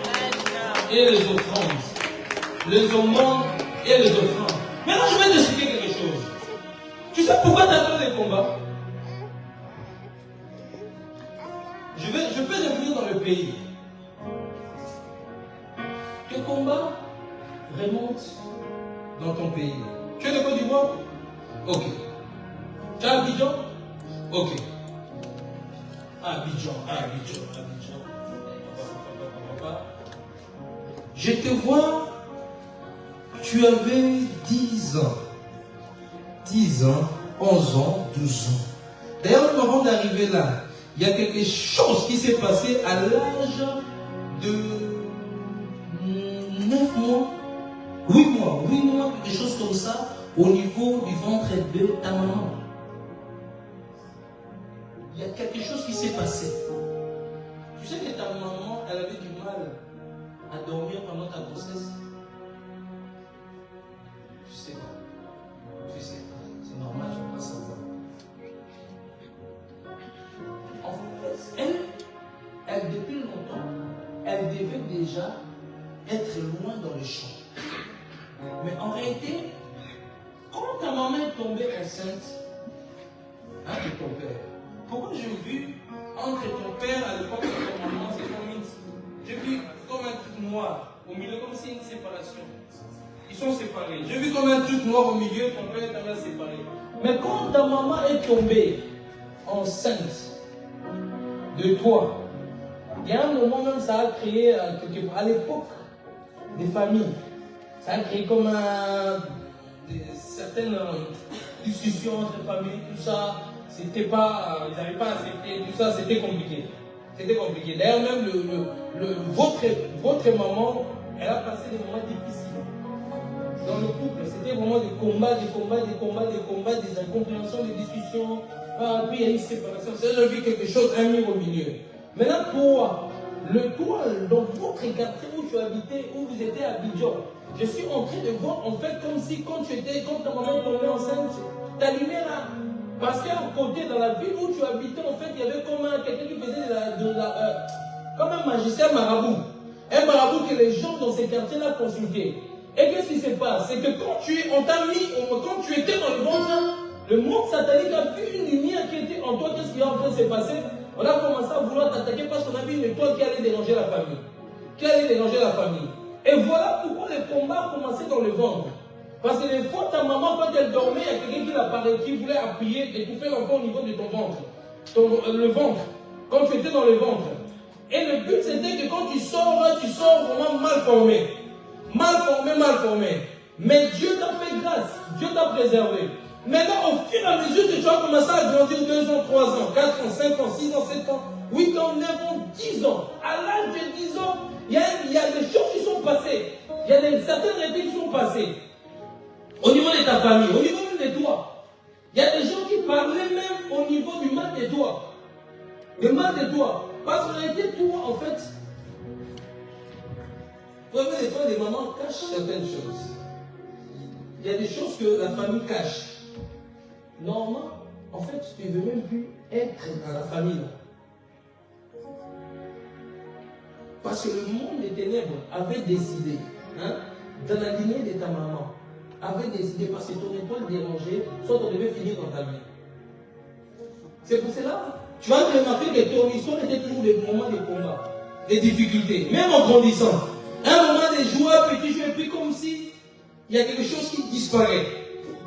et les offrandes. Les aumônes et les offrandes. Maintenant, je vais t'expliquer quelque chose. Tu sais pourquoi tu as peur des combats? Je peux revenir dans le pays. Tes combats remontent dans ton pays. Tu es de Côte d'Ivoire? Ok. Tu es à Abidjan? Ok. Abidjan. Je te vois, tu avais 10 ans. 10 ans, 11 ans, 12 ans. D'ailleurs, avant d'arriver là, il y a quelque chose qui s'est passé à l'âge de 9 mois, 8 mois, quelque chose comme ça, au niveau du ventre de ta maman. Il y a quelque chose qui s'est passé. Tu sais que ta maman, elle avait du mal à dormir pendant ta grossesse? Tu sais pas. C'est normal, tu ne vas pas savoir. En fait, elle, depuis longtemps, elle devait déjà être loin dans le champ. Mais en réalité, quand ta maman est tombée enceinte, de ton père, pourquoi j'ai vu entre ton père à l'époque de ton maman, c'est comme j'ai vu comme un truc noir au milieu, comme si une séparation. Ils sont séparés. J'ai vu comme un truc noir au milieu, ton père est séparé. Mais quand ta maman est tombée enceinte de toi, il y a un moment même, ça a créé, à l'époque des familles, ça a créé comme certaines discussions entre familles, tout ça. C'était pas, ils n'arrivaient pas à accepter, tout ça, c'était compliqué. C'était compliqué. D'ailleurs, même votre maman, elle a passé des moments difficiles. Dans le couple, c'était vraiment des combats, des incompréhensions, des discussions. Puis il y a une séparation. C'est j'ai vu quelque chose, un mur au milieu. Maintenant, toi, dans votre quartier où tu habitais, où vous étiez à Abidjan, je suis en train de voir, en fait, comme si quand ta maman tombait enceinte, ta lumière là. Parce qu'à côté, dans la ville où tu habitais, en fait, il y avait comme quelqu'un qui faisait comme un magicien marabout. Un marabout que les gens dans ces quartiers-là consultaient. Et qu'est-ce qui se passe? C'est que quand tu étais dans le ventre, le monde satanique a vu une lumière qui était en toi. Qu'est-ce qui est en train de se passer? On a commencé à vouloir t'attaquer parce qu'on a vu une étoile qui allait déranger la famille. Et voilà pourquoi les combats commençaient dans le ventre. Parce que des fois, ta maman, quand elle dormait, il y a quelqu'un qui voulait appuyer, étouffer l'enfant au niveau de ton ventre. Le ventre. Quand tu étais dans le ventre. Et le but, c'était que quand tu sors vraiment mal formé. Mal formé. Mais Dieu t'a fait grâce. Dieu t'a préservé. Maintenant, au fur et à mesure que tu as commencé à grandir 2 ans, 3 ans, 4 ans, 5 ans, 6 ans, 7 ans, 8 ans, 9 ans, 10 ans. À l'âge de 10 ans, il y a des choses qui sont passées. Il y a certaines réalités qui sont passées. Au niveau de ta famille, au niveau même de toi. Il y a des gens qui parlaient même au niveau du mal de toi. Le mal de toi. Parce qu'en réalité, toi, en fait, vous voyez, des fois, les mamans cachent certaines choses. Il y a des choses que la famille cache. Normalement, en fait, tu ne veux même plus être dans la famille. Parce que le monde des ténèbres avait décidé, dans la lignée de ta maman, avait décidé, parce que ton étoile dérangeait, soit on devait finir dans ta vie. C'est pour cela, tu vas te remarquer que ton histoire était toujours des moments de combat, des difficultés, même en grandissant. Un moment de joie, petit jeu, et puis comme si il y a quelque chose qui disparaît.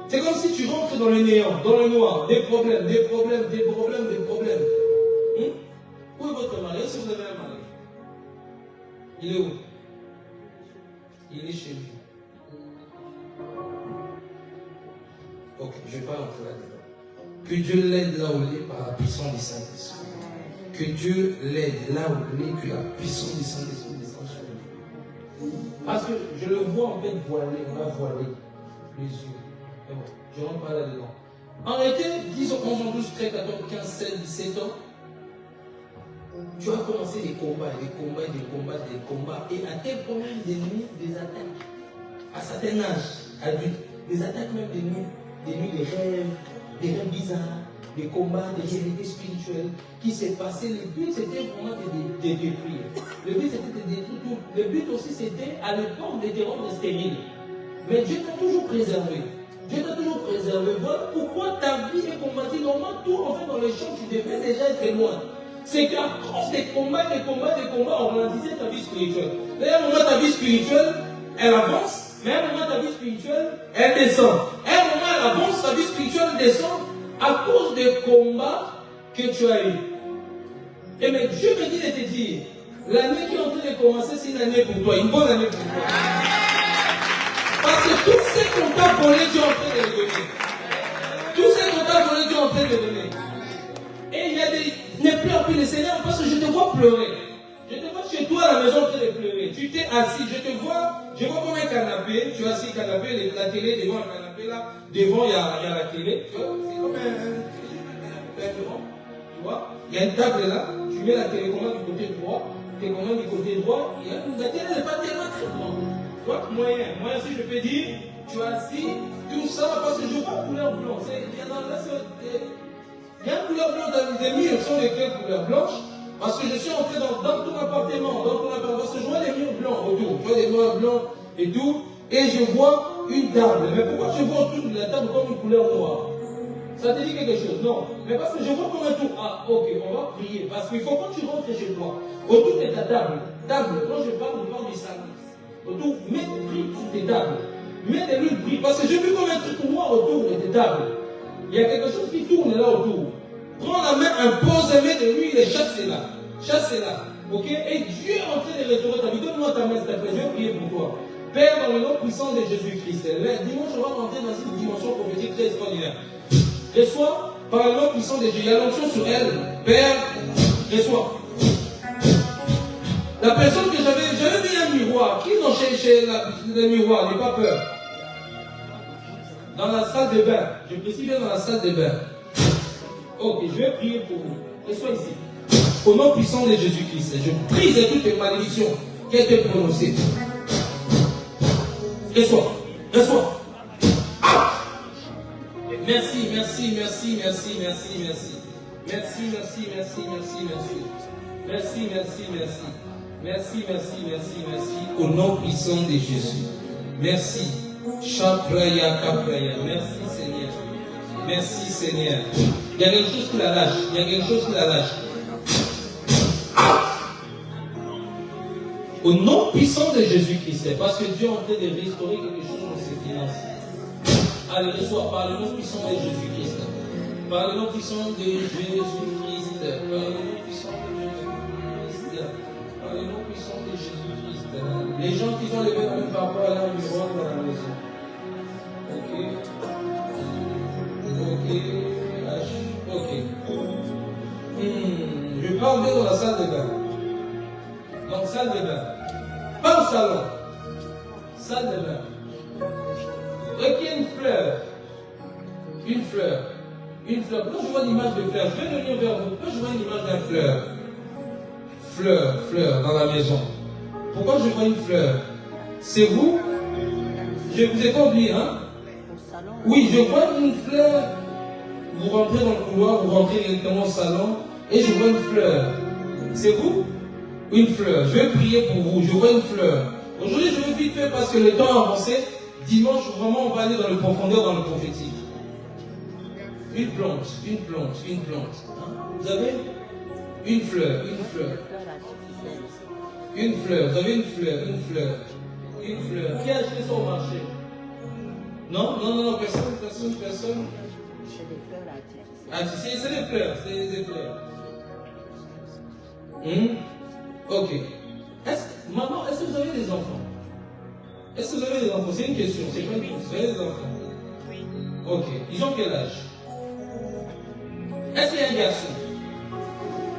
C'est comme si tu rentres dans le néant, dans le noir, des problèmes, des problèmes, des problèmes, des problèmes. Où est votre mari? Est-ce que vous avez un mari? Il est où? Il est chez vous. Ok, je ne vais pas rentrer là-dedans. Que Dieu l'aide là où il est par la puissance du Saint-Esprit. Que Dieu l'aide là où il est, que la puissance du Saint-Esprit descende sur lui. Parce que je le vois en fait voilé, on a voilé les yeux. Mais bon, je ne rentre pas là-dedans. En réalité, 10, 11, 12, 13, 14, 15, 16, 17 ans, tu as commencé des combats, des combats, des combats, des combats, et à tel point même des attaques, à certain âge, adulte, des attaques même des nuits, des rêves bizarres, des combats, des réalités spirituelles qui s'est passé. Le but c'était vraiment de détruire. Le but c'était de détruire tout. Le but aussi c'était à l'époque de te rendre stérile. Mais Dieu t'a toujours préservé. Dieu t'a toujours préservé. Voilà pourquoi ta vie est combattue. Normalement, tout en fait dans les champs, tu devais déjà être loin. C'est qu'à cause des combats, on ralentissait ta vie spirituelle. À un moment, ta vie spirituelle, elle avance, mais à un moment, ta vie spirituelle, elle descend. À un moment, elle avance, ta vie spirituelle descend à cause des combats que tu as eu. Et mais Dieu me dit de te dire, l'année qui est en train de commencer, c'est une année pour toi, une bonne année pour toi. Parce que tous ces qu'on t'a volé, Dieu est en train de les donner. Tous ces qu'on t'a volé, Dieu est en train de les donner. Et il y a des... Ne pleure plus le Seigneur parce que je te vois pleurer. Je te vois chez toi à la maison en train de pleurer. Tu t'es assis, je vois comme un canapé. Tu es assis au canapé, la télé devant le canapé là. Devant il y a la télé. C'est comme un bureau. Tu vois, il y a une table là. Tu mets la télécommande du côté droit. Télécommande du côté droit. La télé n'est pas tellement très grande. Tu vois, moyen. Moi aussi je peux dire, tu es assis, tout ça parce que je vois couleur blanc. Il y a une couleur blanche, les murs sont de quelle couleur? Blanche. Parce que je suis entré dans ton appartement, parce que je vois des murs blancs autour. Je vois des murs blancs et tout. Et je vois une table. Mais pourquoi je vois autour de la table comme une couleur noire? Ça te dit quelque chose? Non. Mais parce que je vois comme un tour. Ah, ok, on va prier. Parce qu'il faut quand tu rentres chez toi, autour de ta table, quand je parle du salon, autour, prie sur tes tables. Mets des luttes, prie. Parce que j'ai vu comme un truc noir autour de tes tables. Il y a quelque chose qui tourne là autour. Prends la main, impose, mets de l'huile et chasse-la. Chasse-la. Ok? Et Dieu est en train de restaurer ta vie. Donne-moi ta main, s'il te plaît. Je vais prier pour toi. Père, dans le nom puissant de Jésus-Christ. Dimanche, on va rentrer dans une dimension prophétique très extraordinaire. Reçois, par le nom puissant de Jésus. Il y a l'onction sur elle. Père, reçois. La personne que j'avais mis un miroir. Qui dans chez le miroir? N'aie pas peur. Dans la salle de bain. Je précise bien dans la salle de bain. Ok, je vais prier pour vous. Restez ici. Au nom puissant de Jésus-Christ, je brise toutes les malédictions qui ont été prononcées. Reçois. Ah! Merci. Au nom puissant de Jésus. Merci. Chapraya, Kapraya. Merci Seigneur. Il y a quelque chose qui la lâche. Au nom puissant de Jésus-Christ, parce que Dieu est en train de restaurer quelque chose dans ses finances. Allez, reçois par le nom puissant de Jésus-Christ. Par le nom puissant de Jésus-Christ. Les gens qui ont levé la main par rapport à leur miroir dans la maison. Ok. Je vais enlever dans la salle de bain. Dans la salle de bain. Pas au salon. Salle de bain. Et qu'il y a une fleur. Quand je vois l'image de fleur, je vais venir vers vous. Quand je vois une image d'une fleur. fleur dans la maison. Pourquoi je vois une fleur? C'est vous? Je vous ai pas oublié, hein? Oui, je vois une fleur. Vous rentrez dans le couloir, vous rentrez directement au salon et je vois une fleur. C'est vous? Une fleur. Je vais prier pour vous. Je vois une fleur. Aujourd'hui, je vais vite faire parce que le temps a avancé. Dimanche, vraiment, on va aller dans le profondeur, dans le prophétique. Une plante. Hein? Vous avez une fleur. Une fleur. Vous avez une fleur. Qui a acheté ça au marché? Non, personne. Ah, c'est des fleurs, Ok. Maman, est-ce que vous avez des enfants? C'est une question, c'est pas une question. Vous avez des enfants? Oui. Ok. Ils ont quel âge? Est-ce qu'il y a un garçon?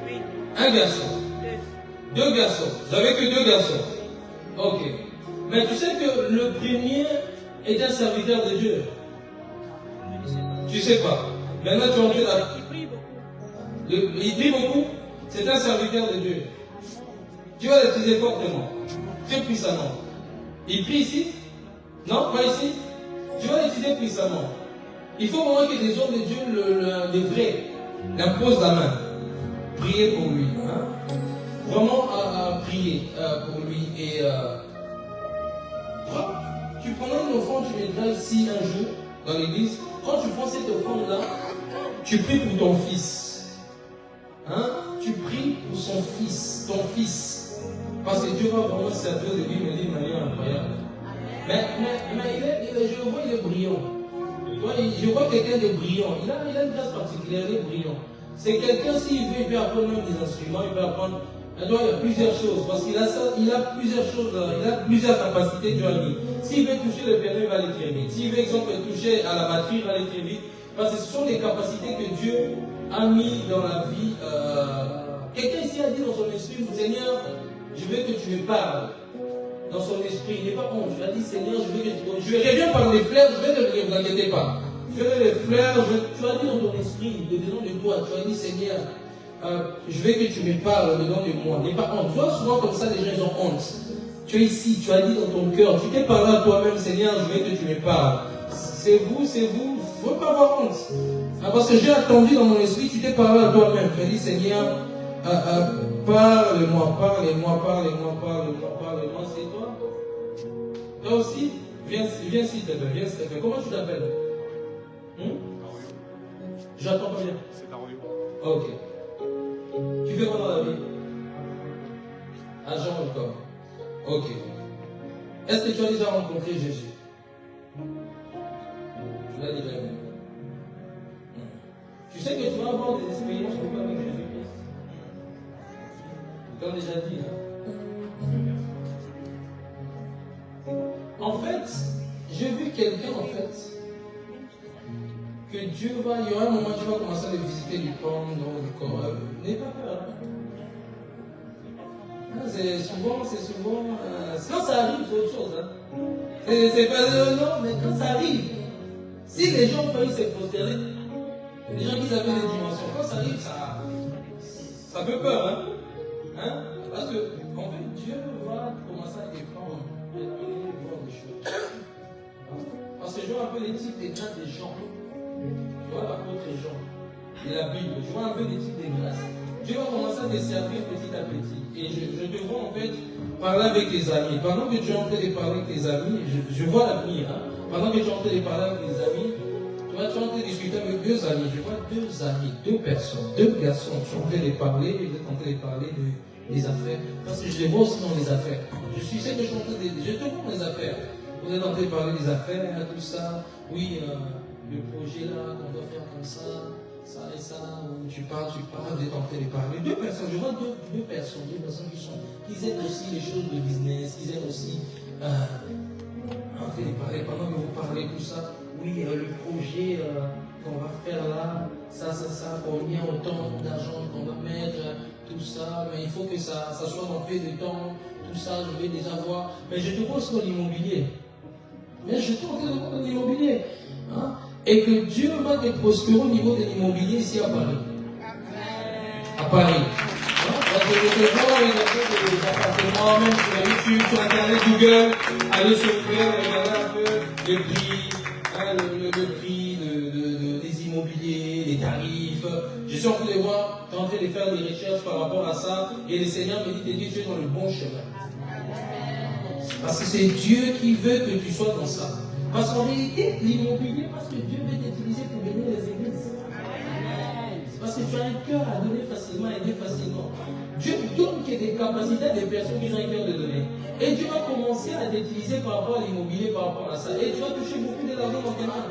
Oui. Un garçon? Deux garçons. Vous n'avez que 2 garçons? Ok. Mais tu sais que le premier est un serviteur de Dieu. Tu sais pas. Maintenant tu entres là. Il prie beaucoup. C'est un serviteur de Dieu. Tu vas l'utiliser fortement. Très puissamment. Il prie ici? Non, pas ici. Tu vas l'utiliser puissamment. Il faut vraiment que les hommes de Dieu, les vrais, l'imposent la main. Priez pour lui. Hein? Vraiment prier pour lui. Et tu prendras une offrande, tu mettras ici un jour dans l'église. Quand tu prends cette offrande-là, tu pries pour ton fils. Hein? Tu pries pour son fils, ton fils. Parce que Dieu va vraiment servir de lui d'une manière incroyable. Mais je vois, il est brillant. Je vois quelqu'un de brillant. Il a une classe particulière, il est brillant. C'est quelqu'un, s'il veut, il peut apprendre même des instruments, il peut apprendre. Il y a plusieurs choses, parce qu'il a ça, il a plusieurs choses, il a plusieurs capacités, Dieu a mis. S'il veut toucher le piano, il va aller très vite. S'il veut, exemple, toucher à la batterie, il va aller très vite. Parce que ce sont des capacités que Dieu a mis dans la vie. Quelqu'un ici a dit dans son esprit, Seigneur, je veux que tu me parles. Dans son esprit, il n'est pas honte. Il a dit, Seigneur, je veux que tu me parles. Je reviens par les fleurs, je vais ne vous inquiétez pas. Je veux les fleurs, tu as dit dans ton esprit, dedans de toi, tu as dit, Seigneur, je veux que tu me parles dedans de moi. N'aie pas honte. Tu vois, souvent comme ça, les gens ils ont honte. Tu es ici, tu as dit dans ton cœur, tu t'es parlé à toi-même, Seigneur, je veux que tu me parles. C'est vous. Il ne faut pas avoir honte. Parce que j'ai attendu dans mon esprit, tu t'es parlé à toi-même. Tu as dit, Seigneur, parle-moi, c'est toi. Toi aussi, viens ici, s'il te plaît. Comment tu t'appelles? J'attends pas bien. C'est ta religion. Ok. Tu fais quoi dans la vie? Agent encore. Ok. Est-ce que tu as déjà rencontré Jésus? Tu l'as déjà vu. Tu sais que tu vas avoir des expériences avec Jésus-Christ. Tu l'as déjà dit, hein? En fait, j'ai vu quelqu'un, que Dieu va, il y aura un moment où tu vas commencer à le visiter du corps, dans le corps. N'aie pas peur. C'est souvent, quand ça arrive, c'est autre chose. Hein. C'est pas non, mais quand ça arrive, si les gens peuvent se prosterner, les gens qui avaient des dimensions, quand ça arrive, ça fait peur. Hein? Parce que, en fait, Dieu va commencer à défendre et donner des choses. Parce que je vois un peu les types de grâces des gens. Je vois l'apôtre Jean et la Bible. Je vois un peu des types de grâces. Dieu va commencer à te servir petit à petit. Et je te vois en fait parler avec tes amis. Pendant que tu es en train de parler avec tes amis, je vois l'avenir. Hein? Pendant que tu es en train de parler avec tes amis, tu es en train de discuter avec 2 amis. Je vois 2 amis, 2 personnes, 2 garçons. Tu es en train de parler, et vous êtes en train de parler des affaires. Parce que je les vois aussi dans les affaires. Je suis sûr que je suis en train de. Je te vois dans les affaires. Vous êtes en train de parler des affaires, tout ça. Oui, le projet là, qu'on doit faire comme ça. Ça et ça, où tu parles, vous êtes en train de parler. 2 personnes, je vois 2 personnes qui aiment aussi les choses de business, qui aiment aussi en train de parler, pendant que vous parlez, tout ça. Oui, le projet qu'on va faire là, ça, combien autant d'argent qu'on va mettre, tout ça, mais il faut que ça soit dans peu de temps, tout ça, je vais déjà voir. Mais je te vois aussi dans l'immobilier. Mais je te vois dans l'immobilier. Hein? Et que Dieu va te prospérer au niveau de l'immobilier ici à Paris. À Paris. Je vois une affaire des appartements, même sur YouTube, sur Internet, Google, allez sur Google, regardez un peu le prix, le prix des immobiliers, les tarifs. Je suis en train de voir, tu es en train de faire des recherches par rapport à ça, et le Seigneur me dit, tu es dans le bon chemin. Parce que c'est Dieu qui veut que tu sois dans ça. Parce qu'en réalité, l'immobilier, parce que Dieu veut t'utiliser pour bénir les églises. C'est parce que tu as un cœur à donner facilement, à aider facilement. Dieu donne des capacités à des personnes qui ont un cœur de donner. Et Dieu va commencer à t'utiliser par rapport à l'immobilier, par rapport à ça. Et tu vas toucher beaucoup d'argent dans tes mains.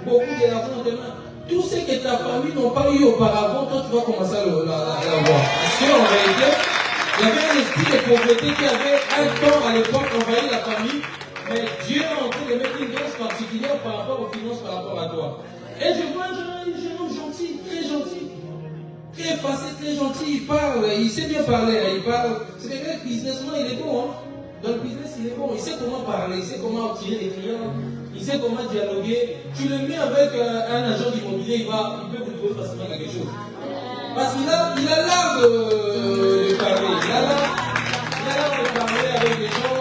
Beaucoup d'argent dans tes mains. Tout ce que ta famille n'a pas eu auparavant, toi tu vas commencer à l'avoir. Parce qu'en réalité, il y avait un esprit de pauvreté qui avait un temps à l'époque envahi la famille. Mais Dieu est en train de mettre une grâce particulière par rapport aux finances, par rapport à toi. Et je vois un jeune homme gentil, très gentil, très facile, très gentil. Il parle, il sait bien parler. Il parle. C'est quelqu'un qui businessman, il est bon. Hein? Dans le business, il est bon. Il sait comment parler, il sait comment attirer les clients, il sait comment dialoguer. Tu le mets avec un agent d'immobilier, il peut vous trouver facilement quelque chose. Parce qu'il a l'art de parler. Il a l'art de parler avec les gens.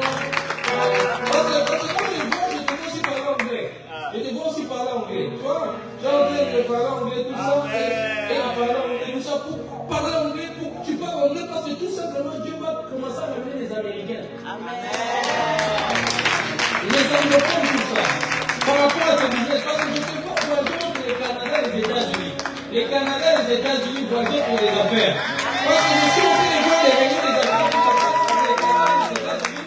Parce que quand je te vois aussi parler anglais. Je te vois aussi parler anglais. Tu vois, j'ai envie de parler anglais, tout ça. Et à parler anglais, tout ça. Pour parler anglais, tu parles anglais parce que tout simplement Dieu va commencer à ramener les Américains. Les anglophones, tout ça. Par rapport à ce business, parce que je ne sais pas voyager entre le Canada et les États-Unis. Les Canada et les États-Unis voyager pour les affaires. Parce que je suis en train de voir les réunions des affaires qui s'appellent les Canada et les États-Unis.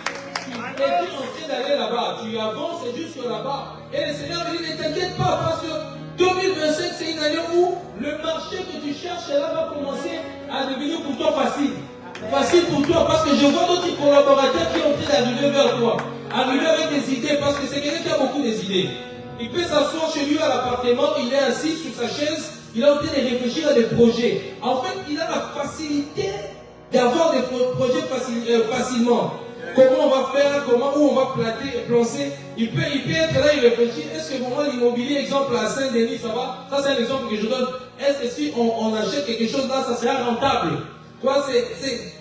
Et tu es en train d'aller là-bas. Tu avances jusque là-bas. Et le Seigneur me dit, ne t'inquiète pas, parce que 2025, c'est une année où le marché que tu cherches là va commencer à devenir pour toi facile. Facile pour toi, parce que je vois d'autres collaborateurs qui sont en train d'arriver vers toi. Arriver avec des idées, parce que c'est quelqu'un qui a beaucoup d'idées. Il peut s'asseoir chez lui à l'appartement, il est assis sur sa chaise, il est en train de réfléchir à des projets. En fait, il a la facilité d'avoir des projets facilement. Comment on va faire, où on va plancer. Il peut être là, il réfléchit. Est-ce que vraiment l'immobilier, exemple à Saint-Denis, ça va? Ça, c'est un exemple que je donne. Est-ce que si on achète quelque chose là, ça sera rentable?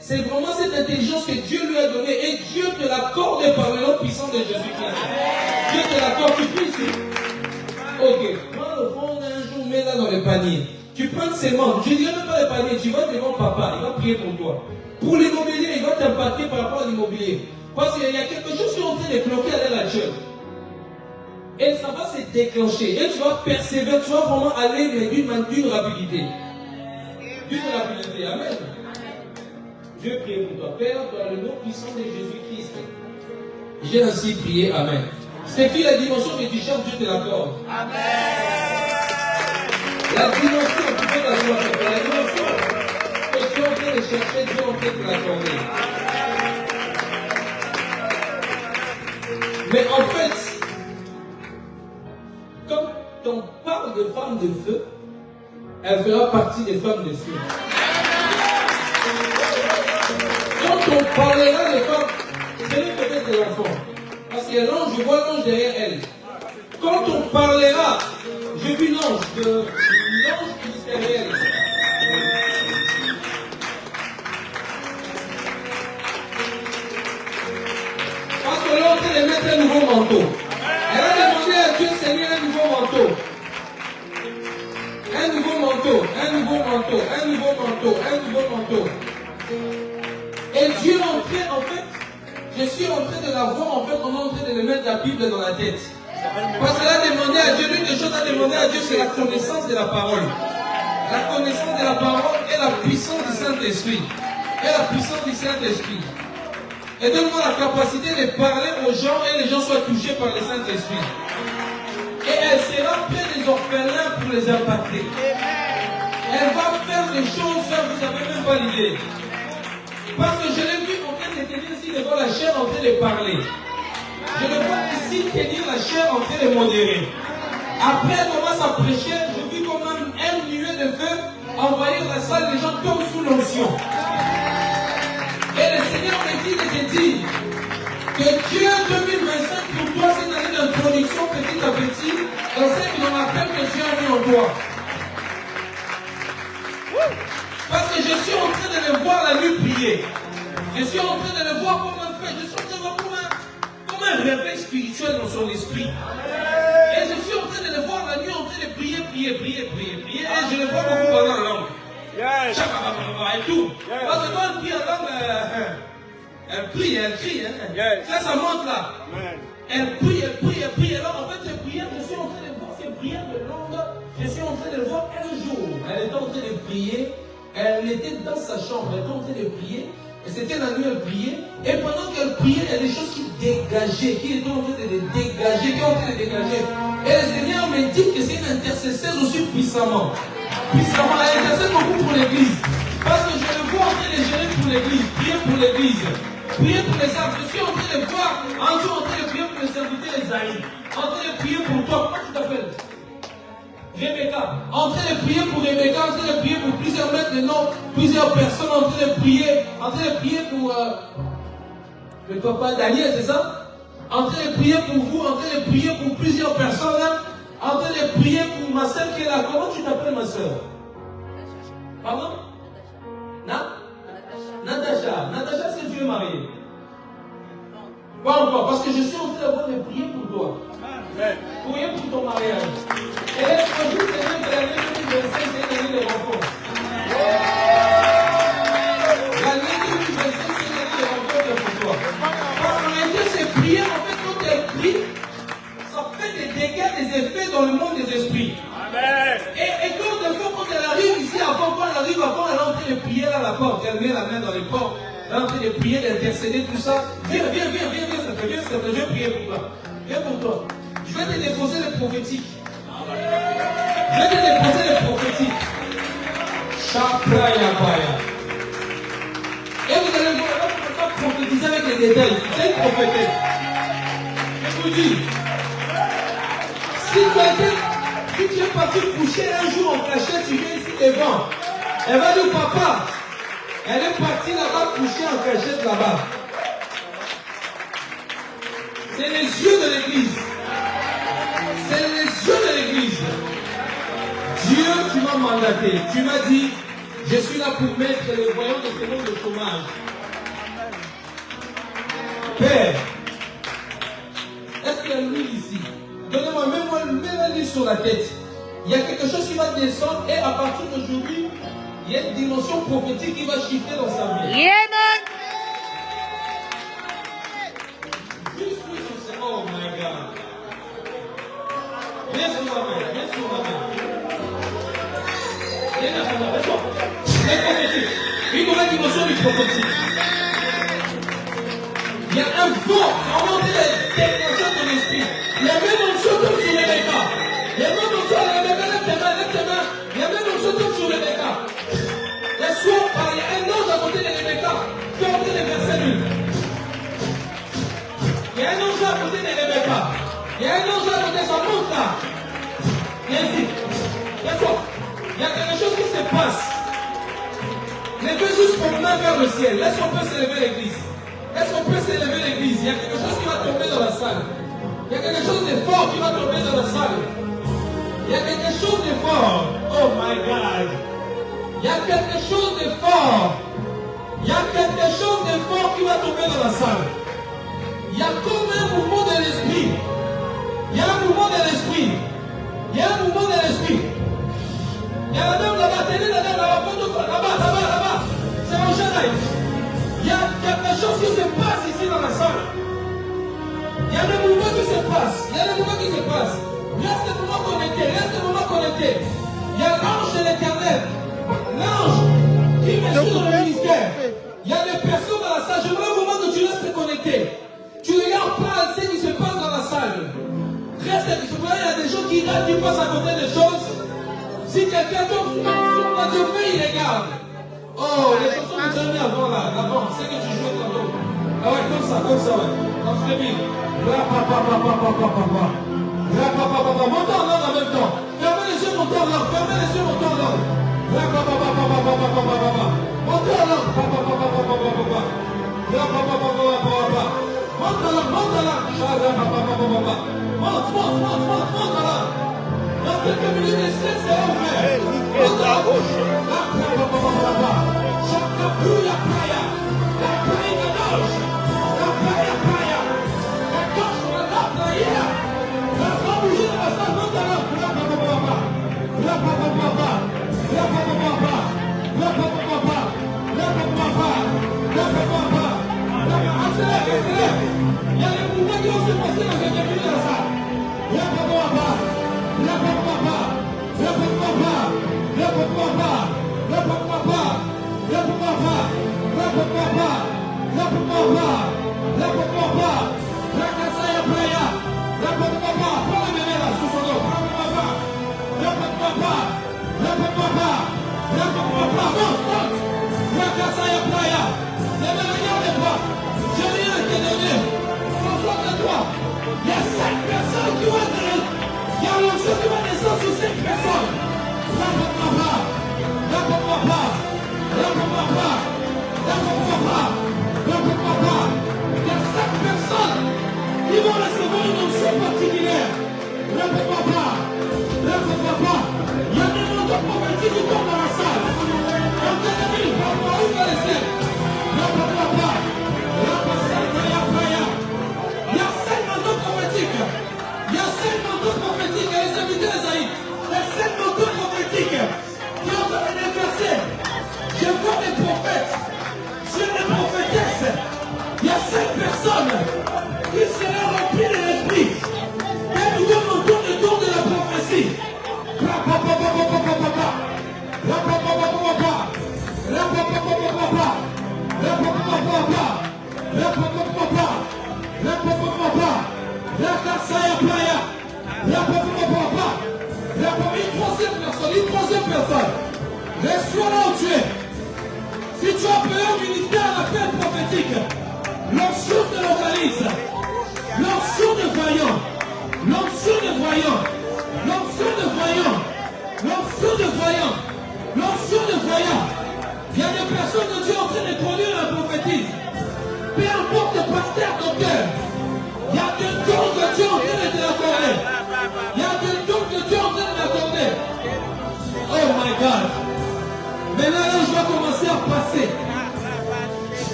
C'est vraiment cette intelligence que Dieu lui a donnée. Et Dieu te l'accorde par le nom puissant de Jésus-Christ. Dieu te l'accorde. Tu peux ici. Ok. Prends le fond un jour, mets-la dans le panier. Tu prends ses membres. Je ne dirais même pas le panier. Tu vas devant papa. Il va prier pour toi. Pour l'immobilier, il va t'impacter par rapport à l'immobilier. Parce qu'il y a quelque chose qui est en train de bloquer à la church. Et ça va se déclencher. Et tu vas persévérer. Tu vas vraiment aller, mais d'une rapidité. D'une rapidité. Amen. Dieu prie pour toi. Père, dans le nom puissant de Jésus-Christ. J'ai ainsi prié. Amen. C'est qui la dimension que tu cherches, Dieu te l'accorde. Amen. La dimension, tu peux t'asseoir. La dimension que tu es en train de chercher, Dieu en train de te l'accorder. Mais en fait, comme on parle de femmes de feu, elle fera partie des femmes de feu. Quand on parlera de femmes, c'est peut-être de l'enfant. Parce qu'il y a l'ange, je vois l'ange derrière elle. Quand on parlera, je vis l'ange qui est derrière elle. Parce que là, on peut lui mettre un nouveau manteau. Elle a demandé à Dieu, Seigneur, un nouveau manteau. Un nouveau manteau, un nouveau manteau, un nouveau manteau, un nouveau manteau. Et Dieu en fait, je suis en train de la voir, en fait, on est en train de lui mettre la Bible dans la tête. Parce qu'elle a demandé à Dieu, l'une des choses à demander à Dieu, c'est la connaissance de la parole. La connaissance de la parole et la puissance du Saint-Esprit. Et la puissance du Saint-Esprit. Et donne-moi la capacité de parler aux gens et les gens soient touchés par le Saint-Esprit. Et elle sera près des orphelins pour les impacter. Elle va faire des choses que vous n'avez même pas l'idée. Parce que je l'ai vu en train de tenir ici devant la chair en train de parler. Je le vois ici tenir la chair en train de modérer. Après, elle commence à prêcher. Je vis comme un nuée de feu envahir la salle. Les gens tombent sous l'onction. Et le Seigneur me dit de te dire que Dieu 2025 pour toi, c'est une année d'introduction petit à petit. Et c'est dans l'appel que Dieu a mis en toi. Parce que je suis en train de le voir la nuit prier. Je suis en train de le voir comme un fait. Je suis en train de le voir comme un réveil spirituel dans son esprit. Et je suis en train de le voir la nuit en train de prier. Et je le vois beaucoup parler en langue. Yes. Et tout. Parce que quand elle prie en langue, elle prie, elle crie. Hein. Yes. Ça monte là. Amen. Elle prie. Alors en fait, ces prières, je suis en train de voir ces prières de langue. Je suis en train de le voir un jour. Elle était en train de prier. Elle était dans sa chambre. Elle était en train de prier. Et c'était la nuit, elle priait. Et pendant qu'elle priait, il y a des choses qui dégageaient, qui étaient en train de dégager, qui étaient en train de dégager. Et le Seigneur me dit que c'est une intercesseuse aussi puissamment. Puissamment, elle intercède beaucoup pour l'église. Parce que je le vois en train de gérer pour l'église, prier pour l'église, prier pour les arbres. Je suis en train de voir un jour en train de prier pour le serviteur Esaïe, en train de prier pour toi. Comment tu t'appelles? Rebecca, en train de prier pour Rebecca, en train de prier pour plusieurs maintenant, plusieurs personnes en train de prier pour le papa Daniel, c'est ça? En train de prier pour vous, en train de prier pour plusieurs personnes, hein? En train de prier pour ma soeur qui est là. Comment tu t'appelles, ma soeur? Pardon? Natacha. Natacha, est-ce que tu es mariée? Pas encore, parce que je suis en train de prier pour toi. Prier pour ton mariage. Et laisse-moi juste te dire que l'année 2025, c'est une année de rencontre. L'année 2025, c'est une année de rencontre pour toi. Parce qu'en réalité, ces prières, en fait, quand elles prient, ça fait des dégâts, des effets dans le monde des esprits. Amen. Et quand elle arrive ici, quand elle arrive, avant, elle est en train de prier là, à la porte. Elle met la main dans les portes. Elle est en train de prier, d'intercéder, tout ça. Viens, ça te je vais prier pour toi. Viens pour toi. Je vais te déposer le prophétique. Chapraya. Et vous allez voir, là, vous ne pouvez pas prophétiser avec les détails. C'est une prophétie. Je vous dis, si tu es parti coucher un jour en cachette, tu viens ici devant. Elle va dire, papa, elle est partie là-bas coucher en cachette là-bas. C'est les yeux de l'église. C'est les yeux de l'église. Dieu, tu m'as mandaté. Tu m'as dit, je suis là pour mettre les voyants de ce monde de chômage. Père, est-ce qu'il y a l'huile ici? Donnez-moi, mets-moi l'huile sur la tête. Il y a quelque chose qui va descendre et à partir d'aujourd'hui, il y a une dimension prophétique qui va shifter dans sa vie. Yeah, man. Juste sur ce. Oh my God. Viens sur ma main. Viens là, reste-toi. C'est prophétique. Une nouvelle dimension du prophétique. Il y a un vent en montant des déclencheurs de l'esprit. Il y a même un saut comme sur Rebecca. Il y a même un saut sur Rebecca. Lève tes mains. Il y a même un saut comme sur Rebecca. Le soir, il y a un ange à côté de Rebecca qui est en train de verser l'huile. Il y a un ange à côté de Rebecca. Il y a un ange à côté, ça monte là. Viens ici. Laisse-toi. Il y a quelque chose qui se passe. Levez juste ton main vers le ciel. Est-ce qu'on peut s'élever l'église? Est-ce qu'on peut s'élever l'église? Il y a quelque chose qui va tomber dans la salle. Il y a quelque chose de fort qui va tomber dans la salle. Il y a quelque chose de fort. Oh my God. Il y a quelque chose de fort. Il y a quelque chose de fort qui va tomber dans la salle. Il y a comme un mouvement de l'esprit. Il y a un mouvement de l'esprit. Il y a un mouvement de l'esprit. Il y a la dame là-bas, tenez la dame là-bas. C'est mon jardin. Il y a quelque chose qui se passe ici dans la salle. Il y a des mouvements qui se passent. Restez connecté. Il y a l'ange de l'éternel. L'ange qui me suit dans le ministère. Il y a des personnes dans la salle. J'aimerais vraiment que tu restes connecté. Tu regardes pas ce qui se passe dans la salle. Reste, il y a des gens qui passent à côté des choses. Si quelqu'un tombe sur la feuille, il regarde. Oh, les chansons que tu as mis avant là, c'est que tu jouais tantôt. Ah ouais, comme ça, ouais. Dans ce début. Montez en ordre en même temps. Fermez les yeux, montez en ordre. Montez en ordre. Dans quelques minutes, c'est ouvert.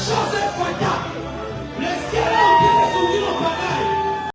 Chose est